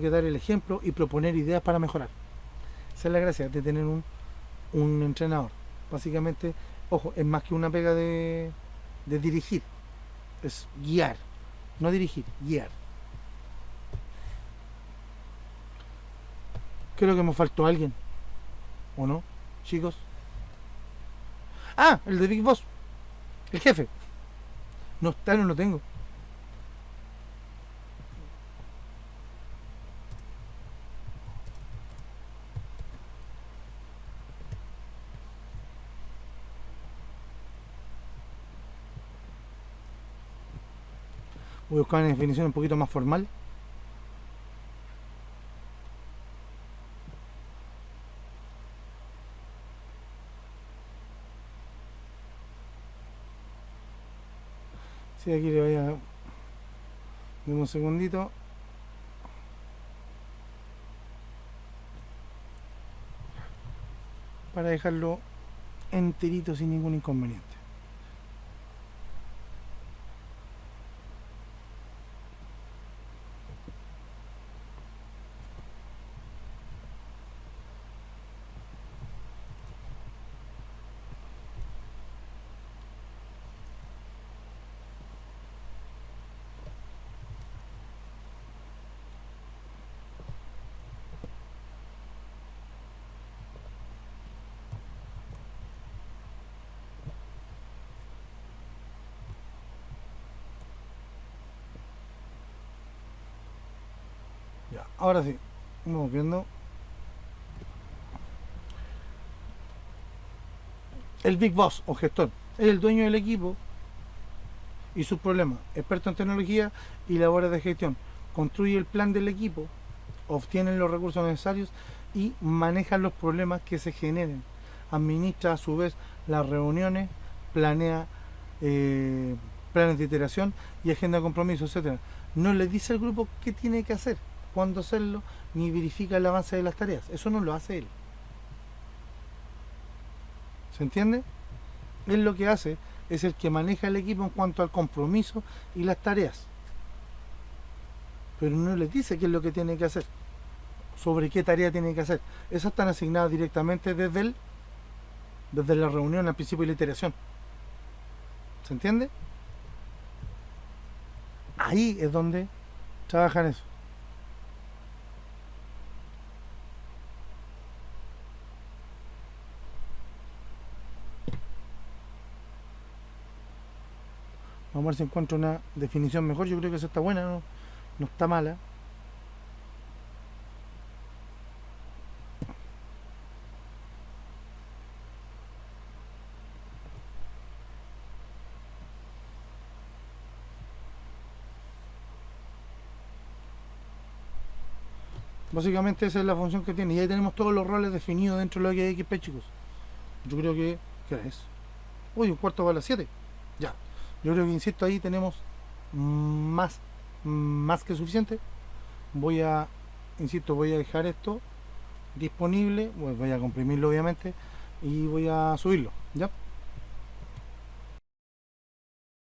dar el ejemplo y proponer ideas para mejorar. Esa es la gracia de tener un entrenador. Básicamente, ojo, es más que una pega de dirigir. es guiar, no dirigir, guiar. Creo que me faltó alguien, ¿o no, chicos? Ah, el de Big Boss, el jefe. No está, no lo tengo. Voy a buscar una definición un poquito más formal. Sí, aquí le voy a... Deme un segundito. Para dejarlo enterito sin ningún inconveniente. Ya, ahora sí, vamos viendo. El Big Boss o gestor es el dueño del equipo y sus problemas, experto en tecnología y labores de gestión. Construye el plan del equipo, obtiene los recursos necesarios y maneja los problemas que se generen. Administra a su vez las reuniones, planea planes de iteración y agenda de compromisos, etcétera. No le dice al grupo qué tiene que hacer, cuándo hacerlo, ni verifica el avance de las tareas. Eso no lo hace él. ¿Se entiende? Él lo que hace es el que maneja el equipo en cuanto al compromiso y las tareas. Pero no les dice qué es lo que tiene que hacer, sobre qué tarea tiene que hacer. Esas están asignadas directamente desde la reunión al principio de la iteración. ¿Se entiende? Ahí es donde trabajan eso. Vamos a ver si encuentro una definición mejor. Yo creo que esa está buena, no está mala. Básicamente esa es la función que tiene. Y ahí tenemos todos los roles definidos dentro de lo que es XP, chicos. Yo creo que... ¿Qué es? Uy, un cuarto para las 7. Ya. Yo creo que, insisto, ahí tenemos más que suficiente. Voy a dejar esto disponible. Voy a comprimirlo, obviamente. Y voy a subirlo. ¿Ya?